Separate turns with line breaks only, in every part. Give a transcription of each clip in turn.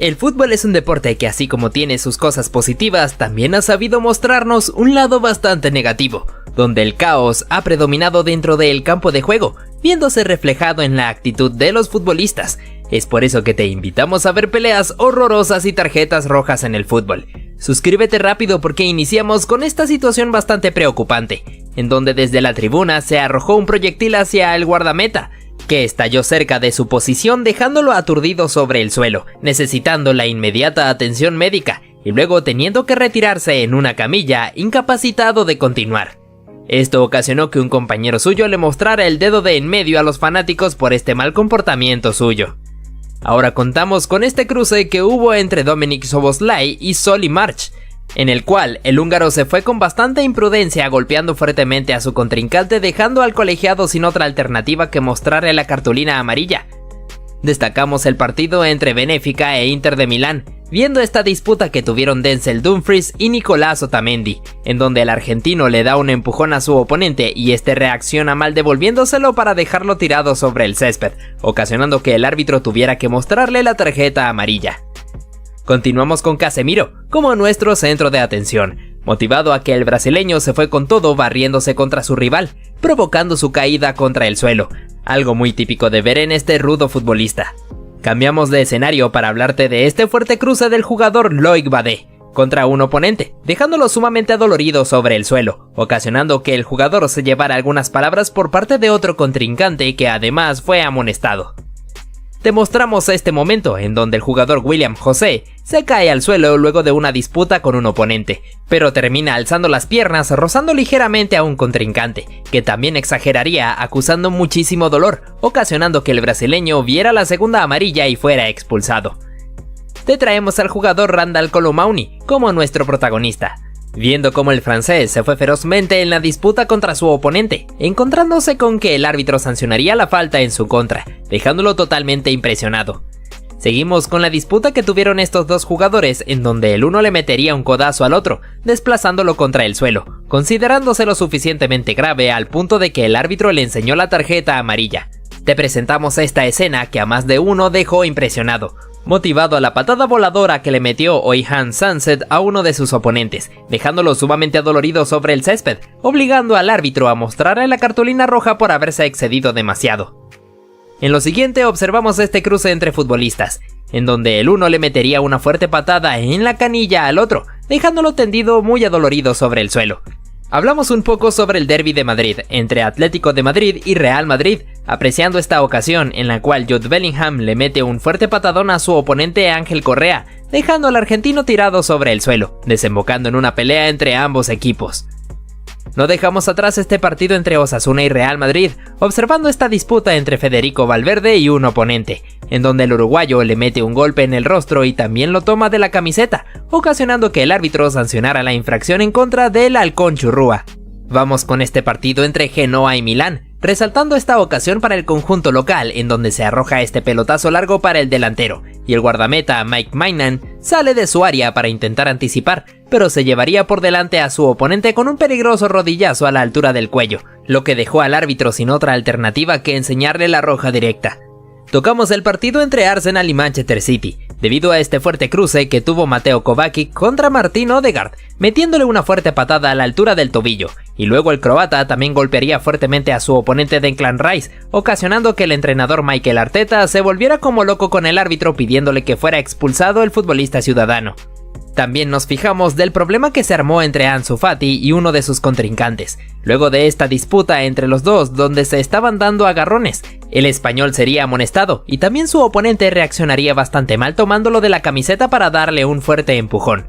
El fútbol es un deporte que, así como tiene sus cosas positivas, también ha sabido mostrarnos un lado bastante negativo, donde el caos ha predominado dentro del campo de juego, viéndose reflejado en la actitud de los futbolistas. Es por eso que te invitamos a ver peleas horrorosas y tarjetas rojas en el fútbol. Suscríbete rápido porque iniciamos con esta situación bastante preocupante, en donde desde la tribuna se arrojó un proyectil hacia el guardameta, que estalló cerca de su posición dejándolo aturdido sobre el suelo, necesitando la inmediata atención médica, y luego teniendo que retirarse en una camilla, incapacitado de continuar. Esto ocasionó que un compañero suyo le mostrara el dedo de en medio a los fanáticos por este mal comportamiento suyo. Ahora contamos con este cruce que hubo entre Dominik Szoboszlai y Solly March, en el cual el húngaro se fue con bastante imprudencia golpeando fuertemente a su contrincante, dejando al colegiado sin otra alternativa que mostrarle la cartulina amarilla. Destacamos el partido entre Benfica e Inter de Milán, viendo esta disputa que tuvieron Denzel Dumfries y Nicolás Otamendi, en donde el argentino le da un empujón a su oponente y este reacciona mal devolviéndoselo para dejarlo tirado sobre el césped, ocasionando que el árbitro tuviera que mostrarle la tarjeta amarilla. Continuamos con Casemiro como nuestro centro de atención, motivado a que el brasileño se fue con todo barriéndose contra su rival, provocando su caída contra el suelo, algo muy típico de ver en este rudo futbolista. Cambiamos de escenario para hablarte de este fuerte cruce del jugador Loic Badé contra un oponente, dejándolo sumamente adolorido sobre el suelo, ocasionando que el jugador se llevara algunas palabras por parte de otro contrincante que además fue amonestado. Te mostramos este momento en donde el jugador William José se cae al suelo luego de una disputa con un oponente, pero termina alzando las piernas rozando ligeramente a un contrincante, que también exageraría acusando muchísimo dolor, ocasionando que el brasileño viera la segunda amarilla y fuera expulsado. Te traemos al jugador Randal Kolo Muani como nuestro protagonista, viendo cómo el francés se fue ferozmente en la disputa contra su oponente, encontrándose con que el árbitro sancionaría la falta en su contra, dejándolo totalmente impresionado. Seguimos con la disputa que tuvieron estos dos jugadores, en donde el uno le metería un codazo al otro, desplazándolo contra el suelo, considerándose lo suficientemente grave al punto de que el árbitro le enseñó la tarjeta amarilla. Te presentamos esta escena que a más de uno dejó impresionado, motivado a la patada voladora que le metió Oyhan Sunset a uno de sus oponentes, dejándolo sumamente adolorido sobre el césped, obligando al árbitro a mostrarle la cartulina roja por haberse excedido demasiado. En lo siguiente observamos este cruce entre futbolistas, en donde el uno le metería una fuerte patada en la canilla al otro, dejándolo tendido muy adolorido sobre el suelo. Hablamos un poco sobre el derbi de Madrid, entre Atlético de Madrid y Real Madrid, apreciando esta ocasión en la cual Jude Bellingham le mete un fuerte patadón a su oponente Ángel Correa, dejando al argentino tirado sobre el suelo, desembocando en una pelea entre ambos equipos. No dejamos atrás este partido entre Osasuna y Real Madrid, observando esta disputa entre Federico Valverde y un oponente, en donde el uruguayo le mete un golpe en el rostro y también lo toma de la camiseta, ocasionando que el árbitro sancionara la infracción en contra del Halcón Churrúa. Vamos con este partido entre Genoa y Milán, resaltando esta ocasión para el conjunto local, en donde se arroja este pelotazo largo para el delantero, y el guardameta Mike Maignan sale de su área para intentar anticipar, pero se llevaría por delante a su oponente con un peligroso rodillazo a la altura del cuello, lo que dejó al árbitro sin otra alternativa que enseñarle la roja directa. Tocamos el partido entre Arsenal y Manchester City, debido a este fuerte cruce que tuvo Mateo Kovacic contra Martin Odegaard, metiéndole una fuerte patada a la altura del tobillo, y luego el croata también golpearía fuertemente a su oponente Declan Rice, ocasionando que el entrenador Mikel Arteta se volviera como loco con el árbitro pidiéndole que fuera expulsado el futbolista ciudadano. También nos fijamos del problema que se armó entre Ansu Fati y uno de sus contrincantes, luego de esta disputa entre los dos donde se estaban dando agarrones. El español sería amonestado y también su oponente reaccionaría bastante mal tomándolo de la camiseta para darle un fuerte empujón.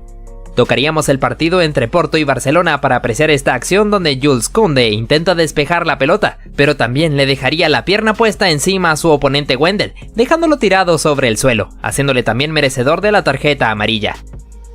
Tocaríamos el partido entre Porto y Barcelona para apreciar esta acción donde Jules Koundé intenta despejar la pelota, pero también le dejaría la pierna puesta encima a su oponente Wendel, dejándolo tirado sobre el suelo, haciéndole también merecedor de la tarjeta amarilla.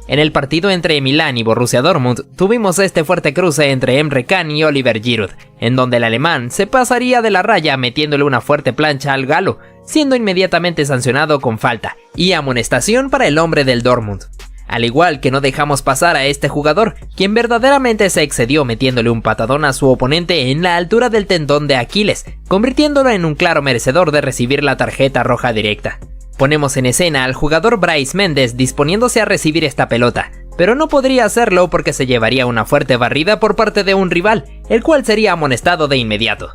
En el partido entre Milán y Borussia Dortmund tuvimos este fuerte cruce entre Emre Can y Oliver Giroud, en donde el alemán se pasaría de la raya metiéndole una fuerte plancha al galo, siendo inmediatamente sancionado con falta y amonestación para el hombre del Dortmund. Al igual que no dejamos pasar a este jugador, quien verdaderamente se excedió metiéndole un patadón a su oponente en la altura del tendón de Aquiles, convirtiéndolo en un claro merecedor de recibir la tarjeta roja directa. Ponemos en escena al jugador Brais Méndez disponiéndose a recibir esta pelota, pero no podría hacerlo porque se llevaría una fuerte barrida por parte de un rival, el cual sería amonestado de inmediato.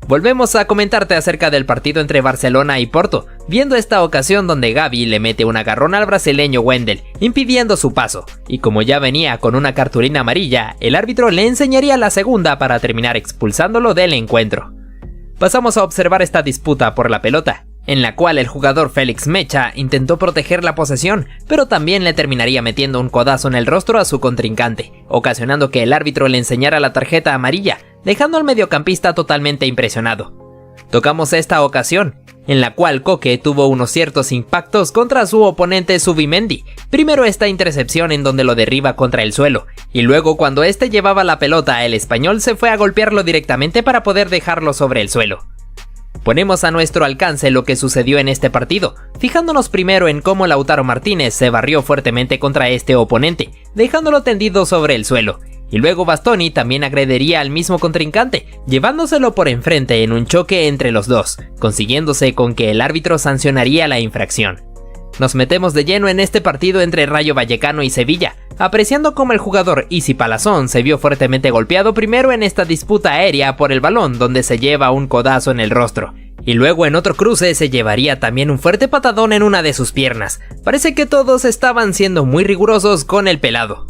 Volvemos a comentarte acerca del partido entre Barcelona y Porto, viendo esta ocasión donde Gavi le mete un agarrón al brasileño Wendel, impidiendo su paso, y como ya venía con una cartulina amarilla, el árbitro le enseñaría la segunda para terminar expulsándolo del encuentro. Pasamos a observar esta disputa por la pelota, en la cual el jugador Félix Mecha intentó proteger la posesión, pero también le terminaría metiendo un codazo en el rostro a su contrincante, ocasionando que el árbitro le enseñara la tarjeta amarilla, dejando al mediocampista totalmente impresionado. Tocamos esta ocasión, en la cual Koke tuvo unos ciertos impactos contra su oponente Zubimendi, primero esta intercepción en donde lo derriba contra el suelo, y luego cuando este llevaba la pelota el español se fue a golpearlo directamente para poder dejarlo sobre el suelo. Ponemos a nuestro alcance lo que sucedió en este partido, fijándonos primero en cómo Lautaro Martínez se barrió fuertemente contra este oponente, dejándolo tendido sobre el suelo, y luego Bastoni también agrediría al mismo contrincante, llevándoselo por enfrente en un choque entre los dos, consiguiéndose con que el árbitro sancionaría la infracción. Nos metemos de lleno en este partido entre Rayo Vallecano y Sevilla, apreciando cómo el jugador Isi Palazón se vio fuertemente golpeado primero en esta disputa aérea por el balón donde se lleva un codazo en el rostro, y luego en otro cruce se llevaría también un fuerte patadón en una de sus piernas. Parece que todos estaban siendo muy rigurosos con el pelado.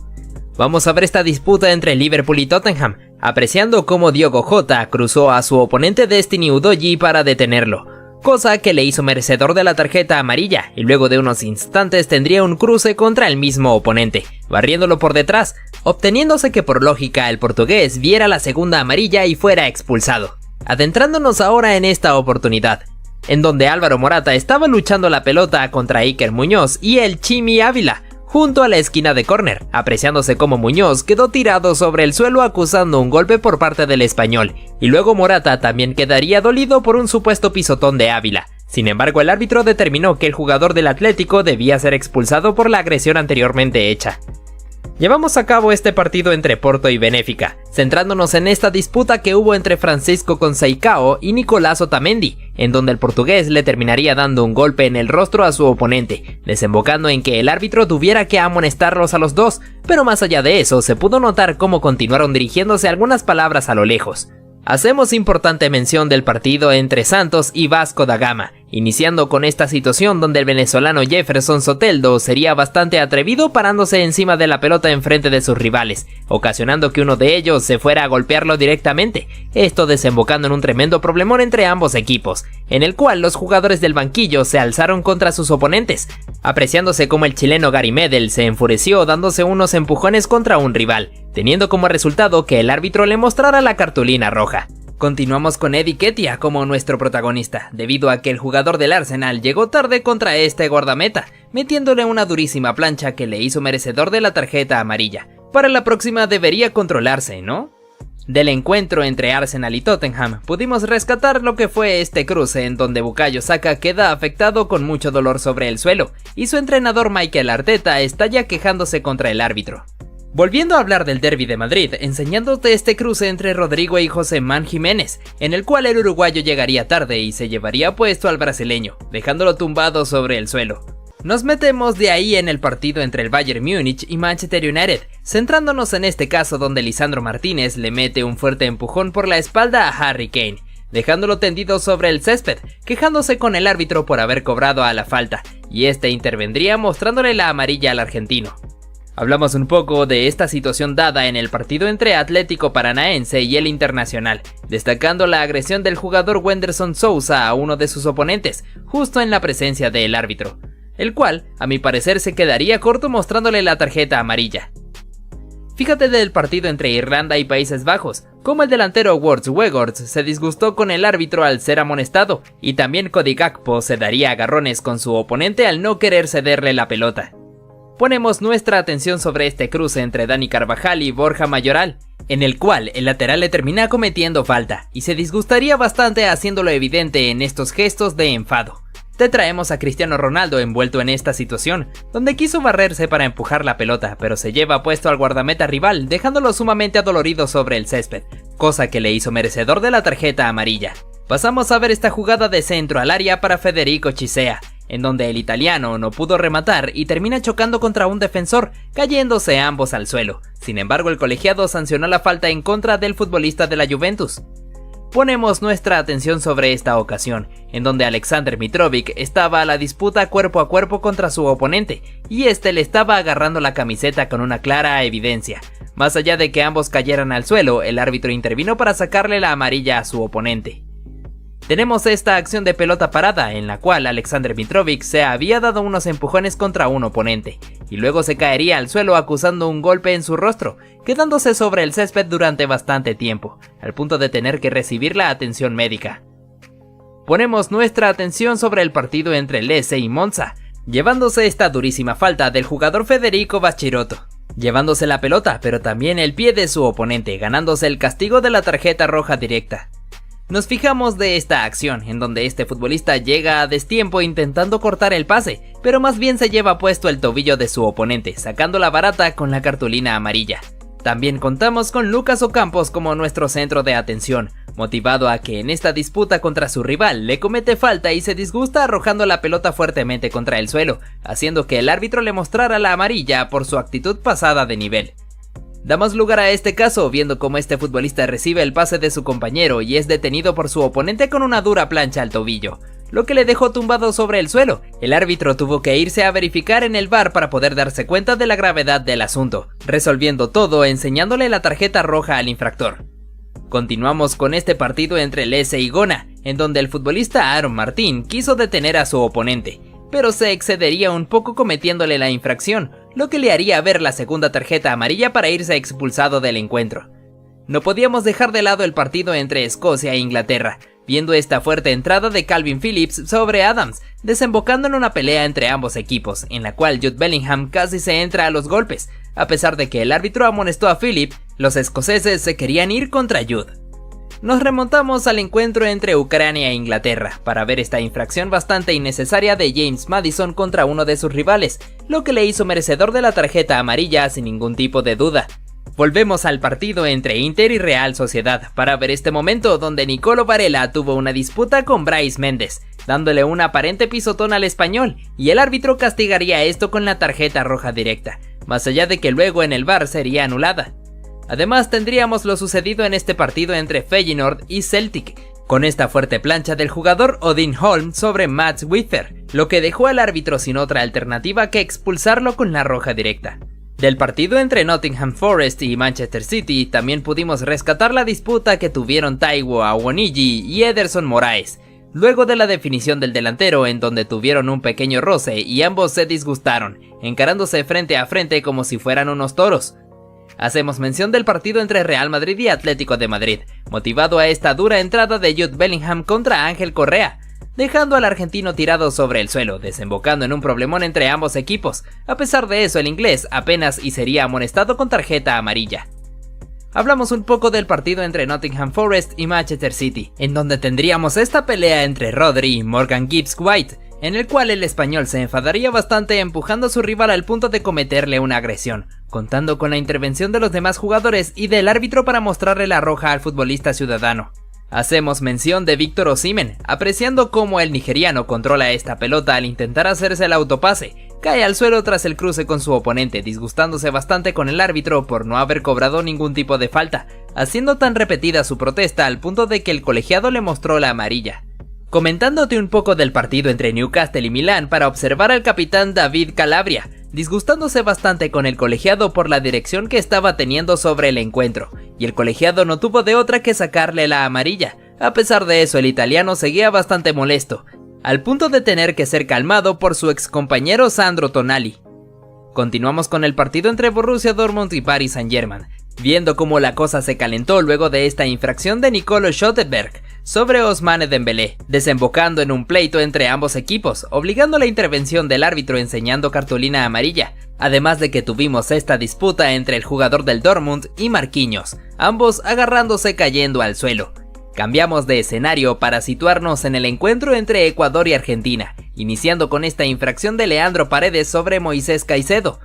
Vamos a ver esta disputa entre Liverpool y Tottenham, apreciando cómo Diogo Jota cruzó a su oponente Destiny Udogie para detenerlo, cosa que le hizo merecedor de la tarjeta amarilla, y luego de unos instantes tendría un cruce contra el mismo oponente, barriéndolo por detrás, obteniéndose que por lógica el portugués viera la segunda amarilla y fuera expulsado. Adentrándonos ahora en esta oportunidad, en donde Álvaro Morata estaba luchando la pelota contra Iker Muñoz y el Chimi Ávila, junto a la esquina de córner, apreciándose como Muñoz quedó tirado sobre el suelo acusando un golpe por parte del español, y luego Morata también quedaría dolido por un supuesto pisotón de Ávila. Sin embargo, el árbitro determinó que el jugador del Atlético debía ser expulsado por la agresión anteriormente hecha. Llevamos a cabo este partido entre Porto y Benfica, centrándonos en esta disputa que hubo entre Francisco Conceição y Nicolás Otamendi, en donde el portugués le terminaría dando un golpe en el rostro a su oponente, desembocando en que el árbitro tuviera que amonestarlos a los dos, pero más allá de eso se pudo notar cómo continuaron dirigiéndose algunas palabras a lo lejos. Hacemos importante mención del partido entre Santos y Vasco da Gama, iniciando con esta situación donde el venezolano Jefferson Soteldo sería bastante atrevido parándose encima de la pelota enfrente de sus rivales, ocasionando que uno de ellos se fuera a golpearlo directamente, esto desembocando en un tremendo problemón entre ambos equipos, en el cual los jugadores del banquillo se alzaron contra sus oponentes, apreciándose como el chileno Gary Medel se enfureció dándose unos empujones contra un rival, teniendo como resultado que el árbitro le mostrara la cartulina roja. Continuamos con Eddie Nketiah como nuestro protagonista, debido a que el jugador del Arsenal llegó tarde contra este guardameta, metiéndole una durísima plancha que le hizo merecedor de la tarjeta amarilla. Para la próxima debería controlarse, ¿no? Del encuentro entre Arsenal y Tottenham, pudimos rescatar lo que fue este cruce en donde Bukayo Saka queda afectado con mucho dolor sobre el suelo, y su entrenador Mikel Arteta está ya quejándose contra el árbitro. Volviendo a hablar del derbi de Madrid, enseñándote este cruce entre Rodrigo y José Man Jiménez, en el cual el uruguayo llegaría tarde y se llevaría puesto al brasileño, dejándolo tumbado sobre el suelo. Nos metemos de ahí en el partido entre el Bayern Múnich y Manchester United, centrándonos en este caso donde Lisandro Martínez le mete un fuerte empujón por la espalda a Harry Kane, dejándolo tendido sobre el césped, quejándose con el árbitro por haber cobrado a la falta, y este intervendría mostrándole la amarilla al argentino. Hablamos un poco de esta situación dada en el partido entre Atlético Paranaense y el Internacional, destacando la agresión del jugador Wenderson Sousa a uno de sus oponentes, justo en la presencia del árbitro, el cual, a mi parecer, se quedaría corto mostrándole la tarjeta amarilla. Fíjate del partido entre Irlanda y Países Bajos, como el delantero Words Weghorst se disgustó con el árbitro al ser amonestado, y también Cody Gakpo se daría agarrones con su oponente al no querer cederle la pelota. Ponemos nuestra atención sobre este cruce entre Dani Carvajal y Borja Mayoral, en el cual el lateral le termina cometiendo falta, y se disgustaría bastante haciéndolo evidente en estos gestos de enfado. Te traemos a Cristiano Ronaldo envuelto en esta situación, donde quiso barrerse para empujar la pelota, pero se lleva puesto al guardameta rival, dejándolo sumamente adolorido sobre el césped, cosa que le hizo merecedor de la tarjeta amarilla. Pasamos a ver esta jugada de centro al área para Federico Chisea, en donde el italiano no pudo rematar y termina chocando contra un defensor, cayéndose ambos al suelo. Sin embargo, el colegiado sancionó la falta en contra del futbolista de la Juventus. Ponemos nuestra atención sobre esta ocasión, en donde Aleksandar Mitrovic estaba a la disputa cuerpo a cuerpo contra su oponente, y este le estaba agarrando la camiseta con una clara evidencia. Más allá de que ambos cayeran al suelo, el árbitro intervino para sacarle la amarilla a su oponente. Tenemos esta acción de pelota parada, en la cual Aleksandar Mitrovic se había dado unos empujones contra un oponente, y luego se caería al suelo acusando un golpe en su rostro, quedándose sobre el césped durante bastante tiempo, al punto de tener que recibir la atención médica. Ponemos nuestra atención sobre el partido entre Lecce y Monza, llevándose esta durísima falta del jugador Federico Baccirotto, llevándose la pelota pero también el pie de su oponente, ganándose el castigo de la tarjeta roja directa. Nos fijamos de esta acción, en donde este futbolista llega a destiempo intentando cortar el pase, pero más bien se lleva puesto el tobillo de su oponente, sacando la barata con la cartulina amarilla. También contamos con Lucas Ocampos como nuestro centro de atención, motivado a que en esta disputa contra su rival le comete falta y se disgusta arrojando la pelota fuertemente contra el suelo, haciendo que el árbitro le mostrara la amarilla por su actitud pasada de nivel. Damos lugar a este caso viendo cómo este futbolista recibe el pase de su compañero y es detenido por su oponente con una dura plancha al tobillo, lo que le dejó tumbado sobre el suelo. El árbitro tuvo que irse a verificar en el VAR para poder darse cuenta de la gravedad del asunto, resolviendo todo enseñándole la tarjeta roja al infractor. Continuamos con este partido entre Lecce y Gona, en donde el futbolista Aaron Martín quiso detener a su oponente, pero se excedería un poco cometiéndole la infracción, lo que le haría ver la segunda tarjeta amarilla para irse expulsado del encuentro. No podíamos dejar de lado el partido entre Escocia e Inglaterra, viendo esta fuerte entrada de Calvin Phillips sobre Adams, desembocando en una pelea entre ambos equipos, en la cual Jude Bellingham casi se entra a los golpes. A pesar de que el árbitro amonestó a Phillips, los escoceses se querían ir contra Jude. Nos remontamos al encuentro entre Ucrania e Inglaterra para ver esta infracción bastante innecesaria de James Maddison contra uno de sus rivales, lo que le hizo merecedor de la tarjeta amarilla sin ningún tipo de duda. Volvemos al partido entre Inter y Real Sociedad para ver este momento donde Nicolo Varela tuvo una disputa con Brais Méndez, dándole un aparente pisotón al español, y el árbitro castigaría esto con la tarjeta roja directa, más allá de que luego en el VAR sería anulada. Además tendríamos lo sucedido en este partido entre Feyenoord y Celtic, con esta fuerte plancha del jugador Odin Holm sobre Mats Wither, lo que dejó al árbitro sin otra alternativa que expulsarlo con la roja directa. Del partido entre Nottingham Forest y Manchester City también pudimos rescatar la disputa que tuvieron Taiwo Awoniyi y Ederson Moraes, luego de la definición del delantero en donde tuvieron un pequeño roce y ambos se disgustaron, encarándose frente a frente como si fueran unos toros. Hacemos mención del partido entre Real Madrid y Atlético de Madrid, motivado a esta dura entrada de Jude Bellingham contra Ángel Correa, dejando al argentino tirado sobre el suelo, desembocando en un problemón entre ambos equipos. A pesar de eso, el inglés apenas y sería amonestado con tarjeta amarilla. Hablamos un poco del partido entre Nottingham Forest y Manchester City, en donde tendríamos esta pelea entre Rodri y Morgan Gibbs White, en el cual el español se enfadaría bastante empujando a su rival al punto de cometerle una agresión, contando con la intervención de los demás jugadores y del árbitro para mostrarle la roja al futbolista ciudadano. Hacemos mención de Víctor Osimhen, apreciando cómo el nigeriano controla esta pelota al intentar hacerse el autopase, cae al suelo tras el cruce con su oponente, disgustándose bastante con el árbitro por no haber cobrado ningún tipo de falta, haciendo tan repetida su protesta al punto de que el colegiado le mostró la amarilla. Comentándote un poco del partido entre Newcastle y Milán para observar al capitán David Calabria, disgustándose bastante con el colegiado por la dirección que estaba teniendo sobre el encuentro, y el colegiado no tuvo de otra que sacarle la amarilla. A pesar de eso, el italiano seguía bastante molesto, al punto de tener que ser calmado por su excompañero Sandro Tonali. Continuamos con el partido entre Borussia Dortmund y Paris Saint-Germain, viendo cómo la cosa se calentó luego de esta infracción de Nicolo Schlotterberg sobre Ousmane Dembélé, desembocando en un pleito entre ambos equipos, obligando la intervención del árbitro enseñando cartulina amarilla, además de que tuvimos esta disputa entre el jugador del Dortmund y Marquinhos, ambos agarrándose cayendo al suelo. Cambiamos de escenario para situarnos en el encuentro entre Ecuador y Argentina, iniciando con esta infracción de Leandro Paredes sobre Moisés Caicedo,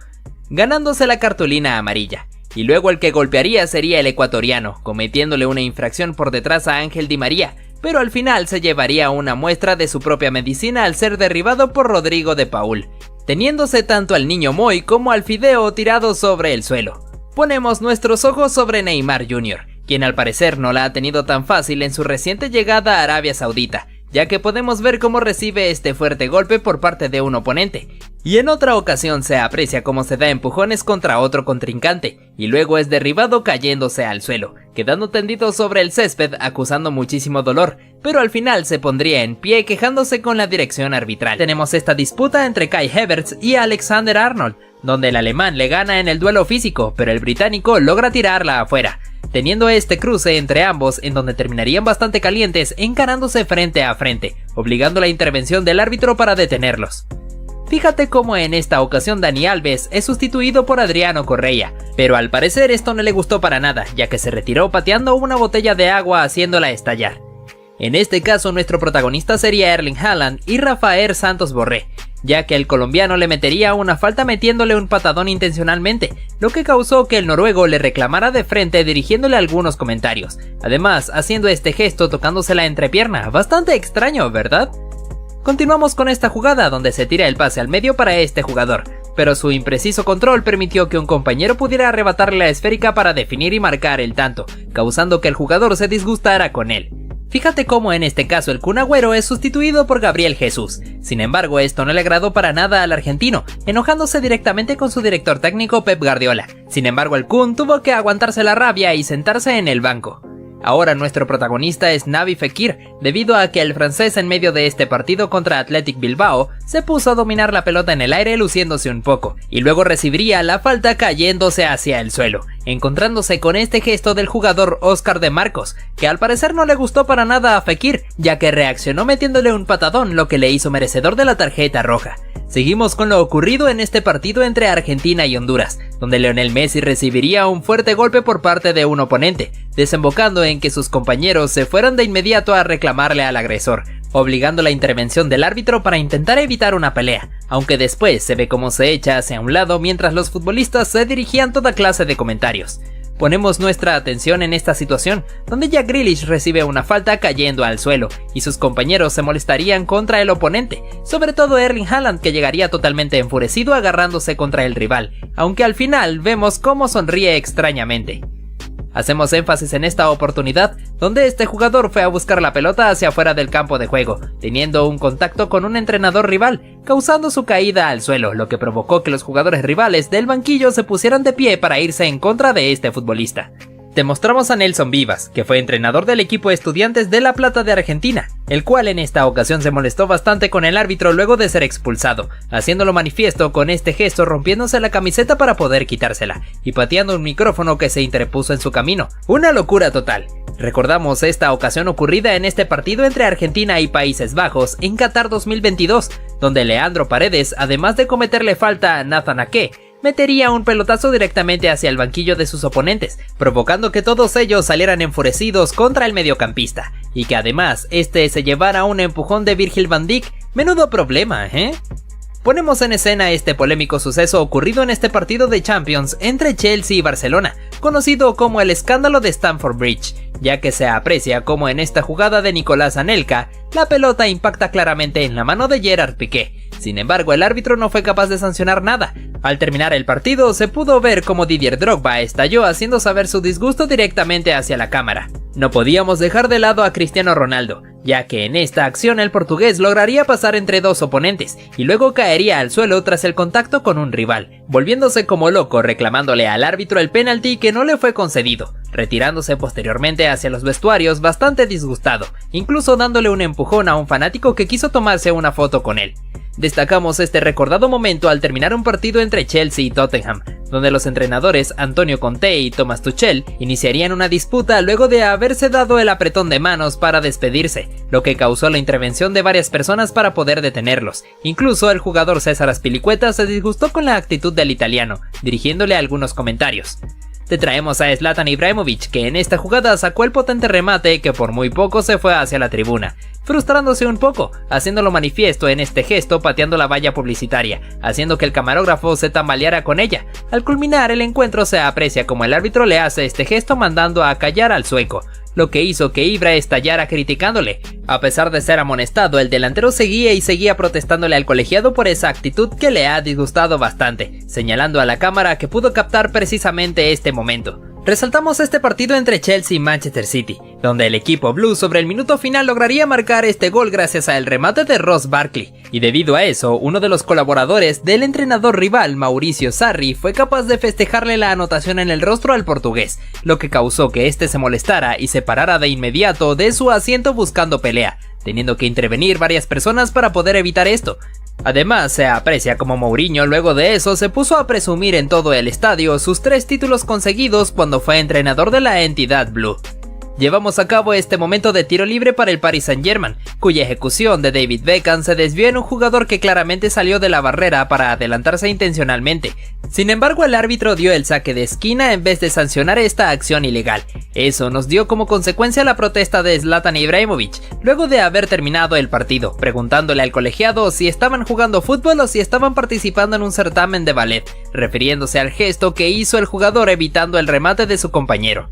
ganándose la cartulina amarilla. Y luego el que golpearía sería el ecuatoriano, cometiéndole una infracción por detrás a Ángel Di María, pero al final se llevaría una muestra de su propia medicina al ser derribado por Rodrigo de Paul, teniéndose tanto al niño Moy como al Fideo tirados sobre el suelo. Ponemos nuestros ojos sobre Neymar Jr., quien al parecer no la ha tenido tan fácil en su reciente llegada a Arabia Saudita, ya que podemos ver cómo recibe este fuerte golpe por parte de un oponente, y en otra ocasión se aprecia cómo se da empujones contra otro contrincante, y luego es derribado cayéndose al suelo, quedando tendido sobre el césped acusando muchísimo dolor, pero al final se pondría en pie quejándose con la dirección arbitral. Tenemos esta disputa entre Kai Havertz y Alexander Arnold, donde el alemán le gana en el duelo físico, pero el británico logra tirarla afuera, teniendo este cruce entre ambos en donde terminarían bastante calientes encarándose frente a frente, obligando la intervención del árbitro para detenerlos. Fíjate cómo en esta ocasión Dani Alves es sustituido por Adriano Correa, pero al parecer esto no le gustó para nada, ya que se retiró pateando una botella de agua haciéndola estallar. En este caso nuestro protagonista sería Erling Haaland y Rafael Santos Borré, ya que el colombiano le metería una falta metiéndole un patadón intencionalmente, lo que causó que el noruego le reclamara de frente dirigiéndole algunos comentarios, además haciendo este gesto tocándose la entrepierna, bastante extraño, ¿verdad? Continuamos con esta jugada donde se tira el pase al medio para este jugador, pero su impreciso control permitió que un compañero pudiera arrebatarle la esférica para definir y marcar el tanto, causando que el jugador se disgustara con él. Fíjate cómo en este caso el Kun Agüero es sustituido por Gabriel Jesús. Sin embargo, esto no le agradó para nada al argentino, enojándose directamente con su director técnico Pep Guardiola. Sin embargo, el Kun tuvo que aguantarse la rabia y sentarse en el banco. Ahora nuestro protagonista es Naby Fekir, debido a que el francés en medio de este partido contra Athletic Bilbao se puso a dominar la pelota en el aire luciéndose un poco, y luego recibiría la falta cayéndose hacia el suelo, encontrándose con este gesto del jugador Oscar de Marcos, que al parecer no le gustó para nada a Fekir, ya que reaccionó metiéndole un patadón, lo que le hizo merecedor de la tarjeta roja. Seguimos con lo ocurrido en este partido entre Argentina y Honduras, donde Lionel Messi recibiría un fuerte golpe por parte de un oponente, desembocando en que sus compañeros se fueran de inmediato a reclamarle al agresor, obligando la intervención del árbitro para intentar evitar una pelea, aunque después se ve cómo se echa hacia un lado mientras los futbolistas se dirigían toda clase de comentarios. Ponemos nuestra atención en esta situación, donde Jack Grealish recibe una falta cayendo al suelo, y sus compañeros se molestarían contra el oponente, sobre todo Erling Haaland, que llegaría totalmente enfurecido agarrándose contra el rival, aunque al final vemos cómo sonríe extrañamente. Hacemos énfasis en esta oportunidad, donde este jugador fue a buscar la pelota hacia afuera del campo de juego, teniendo un contacto con un entrenador rival, causando su caída al suelo, lo que provocó que los jugadores rivales del banquillo se pusieran de pie para irse en contra de este futbolista. Te mostramos a Nelson Vivas, que fue entrenador del equipo Estudiantes de La Plata de Argentina, el cual en esta ocasión se molestó bastante con el árbitro luego de ser expulsado, haciéndolo manifiesto con este gesto rompiéndose la camiseta para poder quitársela, y pateando un micrófono que se interpuso en su camino. Una locura total. Recordamos esta ocasión ocurrida en este partido entre Argentina y Países Bajos en Qatar 2022, donde Leandro Paredes, además de cometerle falta a Nathan Ake, metería un pelotazo directamente hacia el banquillo de sus oponentes, provocando que todos ellos salieran enfurecidos contra el mediocampista, y que además este se llevara un empujón de Virgil van Dijk. Menudo problema, ¿eh? Ponemos en escena este polémico suceso ocurrido en este partido de Champions entre Chelsea y Barcelona, conocido como el escándalo de Stamford Bridge, ya que se aprecia como en esta jugada de Nicolás Anelka, la pelota impacta claramente en la mano de Gerard Piqué. Sin embargo, el árbitro no fue capaz de sancionar nada. Al terminar el partido, se pudo ver cómo Didier Drogba estalló haciendo saber su disgusto directamente hacia la cámara. No podíamos dejar de lado a Cristiano Ronaldo, ya que en esta acción el portugués lograría pasar entre dos oponentes y luego caería al suelo tras el contacto con un rival, volviéndose como loco reclamándole al árbitro el penalti que no le fue concedido, retirándose posteriormente hacia los vestuarios bastante disgustado, incluso dándole un empujón a un fanático que quiso tomarse una foto con él. Destacamos este recordado momento al terminar un partido entre Chelsea y Tottenham, donde los entrenadores Antonio Conte y Thomas Tuchel iniciarían una disputa luego de haberse dado el apretón de manos para despedirse, lo que causó la intervención de varias personas para poder detenerlos. Incluso el jugador César Azpilicueta se disgustó con la actitud del italiano, dirigiéndole algunos comentarios. Te traemos a Zlatan Ibrahimovic, que en esta jugada sacó el potente remate que por muy poco se fue hacia la tribuna, frustrándose un poco, haciéndolo manifiesto en este gesto pateando la valla publicitaria, haciendo que el camarógrafo se tambaleara con ella. Al culminar el encuentro se aprecia como el árbitro le hace este gesto mandando a callar al sueco, lo que hizo que Ibra estallara criticándole. A pesar de ser amonestado, el delantero seguía protestándole al colegiado por esa actitud que le ha disgustado bastante, señalando a la cámara que pudo captar precisamente este momento. Resaltamos este partido entre Chelsea y Manchester City, donde el equipo blue sobre el minuto final lograría marcar este gol gracias al remate de Ross Barkley, y debido a eso, uno de los colaboradores del entrenador rival, Mauricio Sarri, fue capaz de festejarle la anotación en el rostro al portugués, lo que causó que este se molestara y se parara de inmediato de su asiento buscando pelea, teniendo que intervenir varias personas para poder evitar esto. Además, se aprecia como Mourinho luego de eso se puso a presumir en todo el estadio sus 3 títulos conseguidos cuando fue entrenador de la entidad blue. Llevamos a cabo este momento de tiro libre para el Paris Saint-Germain, cuya ejecución de David Beckham se desvió en un jugador que claramente salió de la barrera para adelantarse intencionalmente. Sin embargo, el árbitro dio el saque de esquina en vez de sancionar esta acción ilegal. Eso nos dio como consecuencia la protesta de Zlatan Ibrahimovic, luego de haber terminado el partido, preguntándole al colegiado si estaban jugando fútbol o si estaban participando en un certamen de ballet, refiriéndose al gesto que hizo el jugador evitando el remate de su compañero.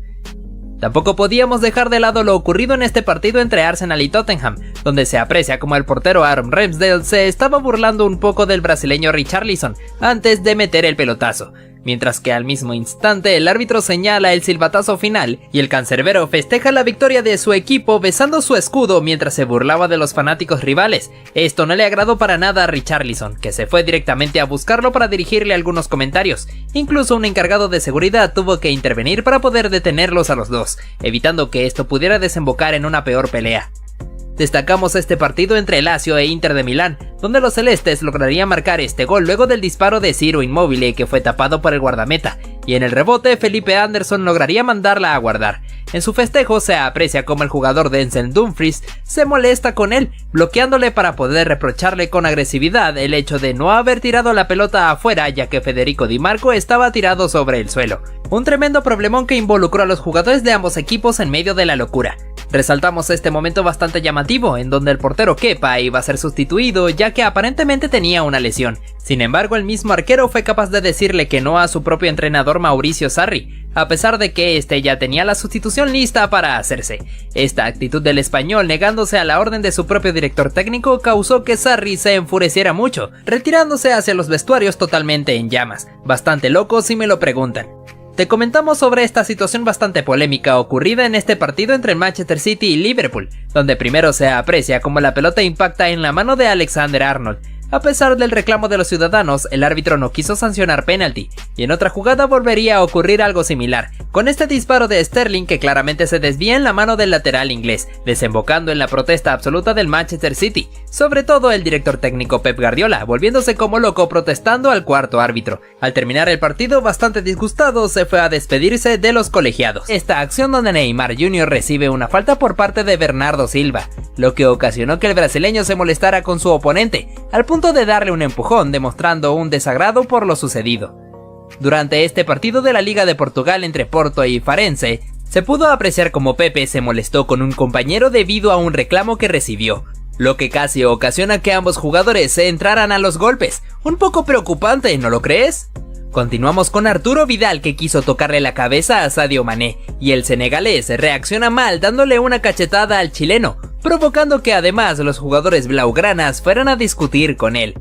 Tampoco podíamos dejar de lado lo ocurrido en este partido entre Arsenal y Tottenham, donde se aprecia como el portero Aaron Ramsdale se estaba burlando un poco del brasileño Richarlison antes de meter el pelotazo, mientras que al mismo instante el árbitro señala el silbatazo final y el cancerbero festeja la victoria de su equipo besando su escudo mientras se burlaba de los fanáticos rivales. Esto no le agradó para nada a Richarlison, que se fue directamente a buscarlo para dirigirle algunos comentarios. Incluso un encargado de seguridad tuvo que intervenir para poder detenerlos a los dos, evitando que esto pudiera desembocar en una peor pelea. Destacamos este partido entre Lazio e Inter de Milán, donde los celestes lograrían marcar este gol luego del disparo de Ciro Immobile que fue tapado por el guardameta, y en el rebote Felipe Anderson lograría mandarla a guardar. En su festejo se aprecia como el jugador Denzel Dumfries se molesta con él, bloqueándole para poder reprocharle con agresividad el hecho de no haber tirado la pelota afuera ya que Federico Di Marco estaba tirado sobre el suelo. Un tremendo problemón que involucró a los jugadores de ambos equipos en medio de la locura. Resaltamos este momento bastante llamativo, en donde el portero Kepa iba a ser sustituido ya que aparentemente tenía una lesión. Sin embargo, el mismo arquero fue capaz de decirle que no a su propio entrenador Mauricio Sarri, a pesar de que este ya tenía la sustitución lista para hacerse. Esta actitud del español negándose a la orden de su propio director técnico causó que Sarri se enfureciera mucho, retirándose hacia los vestuarios totalmente en llamas. Bastante loco si me lo preguntan. Te comentamos sobre esta situación bastante polémica ocurrida en este partido entre Manchester City y Liverpool, donde primero se aprecia como la pelota impacta en la mano de Alexander-Arnold. A pesar del reclamo de los ciudadanos, el árbitro no quiso sancionar penalti, y en otra jugada volvería a ocurrir algo similar, con este disparo de Sterling que claramente se desvía en la mano del lateral inglés, desembocando en la protesta absoluta del Manchester City, sobre todo el director técnico Pep Guardiola, volviéndose como loco protestando al cuarto árbitro. Al terminar el partido, bastante disgustado, se fue a despedirse de los colegiados. Esta acción donde Neymar Jr. recibe una falta por parte de Bernardo Silva, lo que ocasionó que el brasileño se molestara con su oponente, al punto de darle un empujón demostrando un desagrado por lo sucedido. Durante este partido de la Liga de Portugal entre Porto y Farense, se pudo apreciar como Pepe se molestó con un compañero debido a un reclamo que recibió, lo que casi ocasiona que ambos jugadores se entraran a los golpes. Un poco preocupante, ¿no lo crees? Continuamos con Arturo Vidal que quiso tocarle la cabeza a Sadio Mané, y el senegalés reacciona mal dándole una cachetada al chileno, provocando que además los jugadores blaugranas fueran a discutir con él.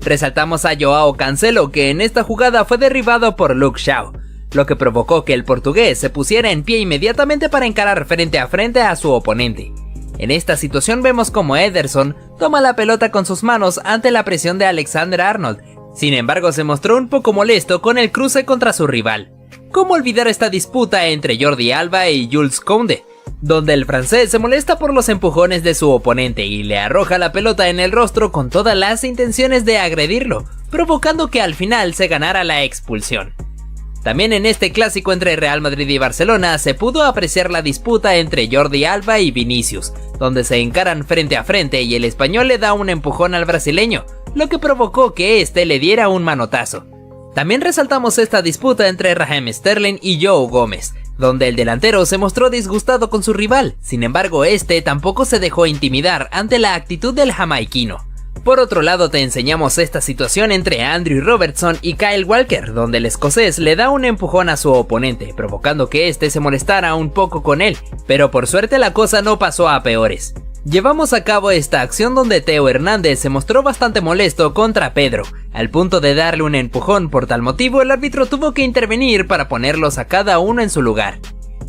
Resaltamos a Joao Cancelo que en esta jugada fue derribado por Luke Shaw, lo que provocó que el portugués se pusiera en pie inmediatamente para encarar frente a su oponente. En esta situación vemos como Ederson toma la pelota con sus manos ante la presión de Alexander-Arnold. Sin embargo, se mostró un poco molesto con el cruce contra su rival. ¿Cómo olvidar esta disputa entre Jordi Alba y Jules Koundé, donde el francés se molesta por los empujones de su oponente y le arroja la pelota en el rostro con todas las intenciones de agredirlo, provocando que al final se ganara la expulsión? También en este clásico entre Real Madrid y Barcelona se pudo apreciar la disputa entre Jordi Alba y Vinicius, donde se encaran frente a frente y el español le da un empujón al brasileño, lo que provocó que este le diera un manotazo. También resaltamos esta disputa entre Raheem Sterling y Joe Gómez, donde el delantero se mostró disgustado con su rival. Sin embargo, este tampoco se dejó intimidar ante la actitud del jamaiquino. Por otro lado, te enseñamos esta situación entre Andrew Robertson y Kyle Walker, donde el escocés le da un empujón a su oponente, provocando que este se molestara un poco con él, pero por suerte la cosa no pasó a peores. Llevamos a cabo esta acción donde Theo Hernández se mostró bastante molesto contra Pedro, al punto de darle un empujón. Por tal motivo el árbitro tuvo que intervenir para ponerlos a cada uno en su lugar.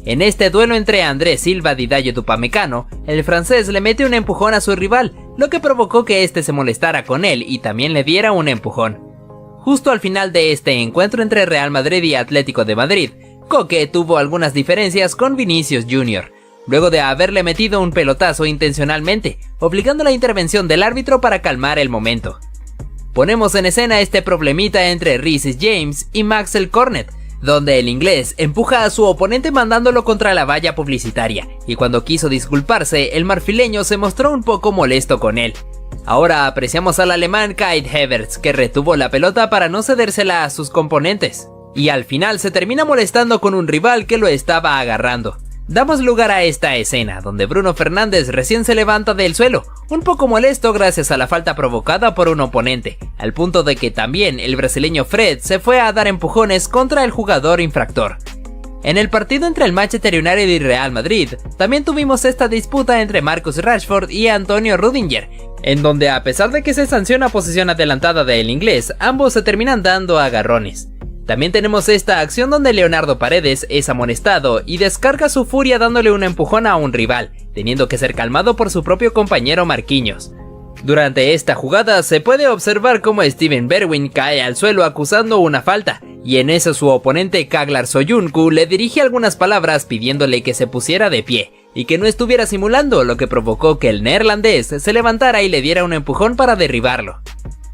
En este duelo entre André Silva y Dayo Tupamecano, el francés le mete un empujón a su rival, lo que provocó que este se molestara con él y también le diera un empujón. Justo al final de este encuentro entre Real Madrid y Atlético de Madrid, Koke tuvo algunas diferencias con Vinicius Jr., luego de haberle metido un pelotazo intencionalmente, obligando la intervención del árbitro para calmar el momento. Ponemos en escena este problemita entre Reece James y Maxwell Cornet, donde el inglés empuja a su oponente mandándolo contra la valla publicitaria, y cuando quiso disculparse, el marfileño se mostró un poco molesto con él. Ahora apreciamos al alemán Kai Havertz, que retuvo la pelota para no cedérsela a sus componentes, y al final se termina molestando con un rival que lo estaba agarrando. Damos lugar a esta escena, donde Bruno Fernández recién se levanta del suelo, un poco molesto gracias a la falta provocada por un oponente, al punto de que también el brasileño Fred se fue a dar empujones contra el jugador infractor. En el partido entre el Manchester United y Real Madrid, también tuvimos esta disputa entre Marcus Rashford y Antonio Rudiger, en donde a pesar de que se sanciona posición adelantada del inglés, ambos se terminan dando agarrones. También tenemos esta acción donde Leonardo Paredes es amonestado y descarga su furia dándole un empujón a un rival, teniendo que ser calmado por su propio compañero Marquinhos. Durante esta jugada se puede observar cómo Steven Bergwijn cae al suelo acusando una falta, y en eso su oponente Kaglar Soyuncu le dirige algunas palabras pidiéndole que se pusiera de pie, y que no estuviera simulando, lo que provocó que el neerlandés se levantara y le diera un empujón para derribarlo.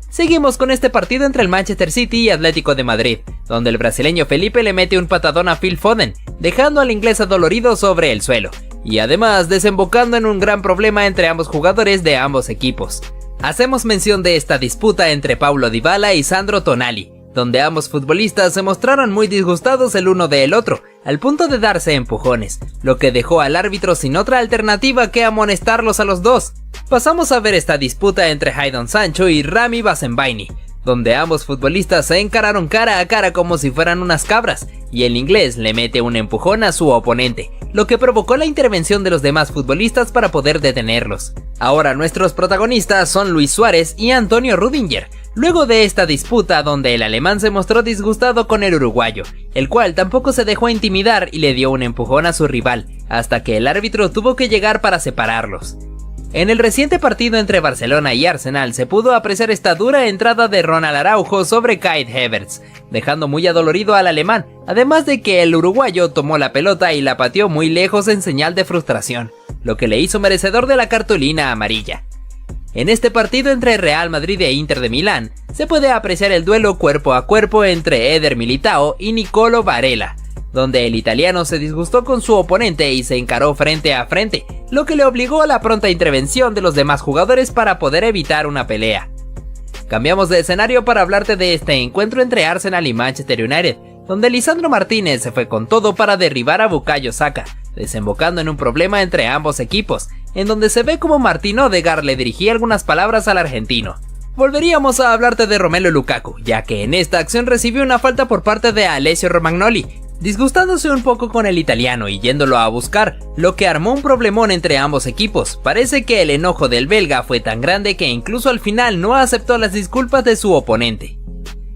Seguimos con este partido entre el Manchester City y Atlético de Madrid, donde el brasileño Felipe le mete un patadón a Phil Foden, dejando al inglés adolorido sobre el suelo, y además desembocando en un gran problema entre ambos jugadores de ambos equipos. Hacemos mención de esta disputa entre Paulo Dybala y Sandro Tonali, donde ambos futbolistas se mostraron muy disgustados el uno del otro, al punto de darse empujones, lo que dejó al árbitro sin otra alternativa que amonestarlos a los dos. Pasamos a ver esta disputa entre Jadon Sancho y Rami Bensebaini, donde ambos futbolistas se encararon cara a cara como si fueran unas cabras, y el inglés le mete un empujón a su oponente, lo que provocó la intervención de los demás futbolistas para poder detenerlos. Ahora nuestros protagonistas son Luis Suárez y Antonio Rudiger, luego de esta disputa donde el alemán se mostró disgustado con el uruguayo, el cual tampoco se dejó intimidar y le dio un empujón a su rival, hasta que el árbitro tuvo que llegar para separarlos. En el reciente partido entre Barcelona y Arsenal se pudo apreciar esta dura entrada de Ronald Araujo sobre Kai Havertz, dejando muy adolorido al alemán, además de que el uruguayo tomó la pelota y la pateó muy lejos en señal de frustración, lo que le hizo merecedor de la cartulina amarilla. En este partido entre Real Madrid e Inter de Milán, se puede apreciar el duelo cuerpo a cuerpo entre Eder Militao y Nicolo Varela, donde el italiano se disgustó con su oponente y se encaró frente a frente, lo que le obligó a la pronta intervención de los demás jugadores para poder evitar una pelea. Cambiamos de escenario para hablarte de este encuentro entre Arsenal y Manchester United, donde Lisandro Martínez se fue con todo para derribar a Bukayo Saka, desembocando en un problema entre ambos equipos, en donde se ve como Martín Odegaard le dirigía algunas palabras al argentino. Volveríamos a hablarte de Romelu Lukaku, ya que en esta acción recibió una falta por parte de Alessio Romagnoli, disgustándose un poco con el italiano y yéndolo a buscar, lo que armó un problemón entre ambos equipos. Parece que el enojo del belga fue tan grande que incluso al final no aceptó las disculpas de su oponente.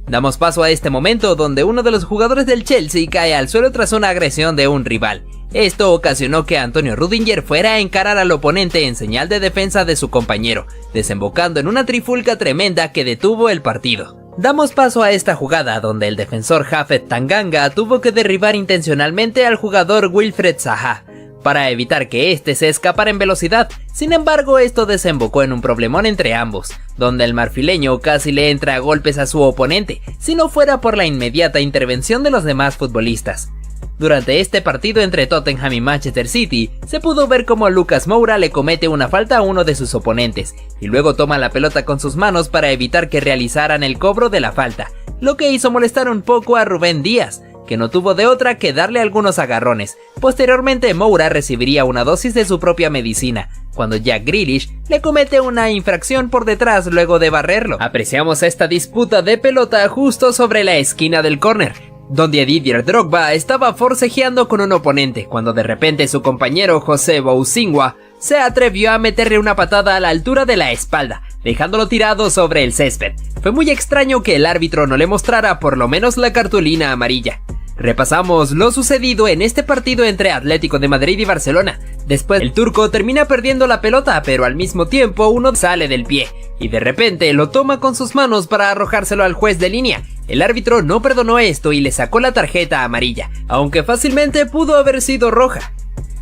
Damos paso a este momento donde uno de los jugadores del Chelsea cae al suelo tras una agresión de un rival. Esto ocasionó que Antonio Rudiger fuera a encarar al oponente en señal de defensa de su compañero, desembocando en una trifulca tremenda que detuvo el partido. Damos paso a esta jugada donde el defensor Japhet Tanganga tuvo que derribar intencionalmente al jugador Wilfried Zaha para evitar que este se escapara en velocidad. Sin embargo, esto desembocó en un problemón entre ambos, donde el marfileño casi le entra a golpes a su oponente, si no fuera por la inmediata intervención de los demás futbolistas. Durante este partido entre Tottenham y Manchester City, se pudo ver cómo Lucas Moura le comete una falta a uno de sus oponentes, y luego toma la pelota con sus manos para evitar que realizaran el cobro de la falta, lo que hizo molestar un poco a Rubén Díaz, que no tuvo de otra que darle algunos agarrones. Posteriormente Moura recibiría una dosis de su propia medicina, cuando Jack Grealish le comete una infracción por detrás luego de barrerlo. Apreciamos esta disputa de pelota justo sobre la esquina del córner, donde Didier Drogba estaba forcejeando con un oponente, cuando de repente su compañero José Boussingua se atrevió a meterle una patada a la altura de la espalda, dejándolo tirado sobre el césped. Fue muy extraño que el árbitro no le mostrara por lo menos la cartulina amarilla. Repasamos lo sucedido en este partido entre Atlético de Madrid y Barcelona. Después el turco termina perdiendo la pelota, pero al mismo tiempo uno sale del pie y de repente lo toma con sus manos para arrojárselo al juez de línea. El árbitro no perdonó esto y le sacó la tarjeta amarilla, aunque fácilmente pudo haber sido roja.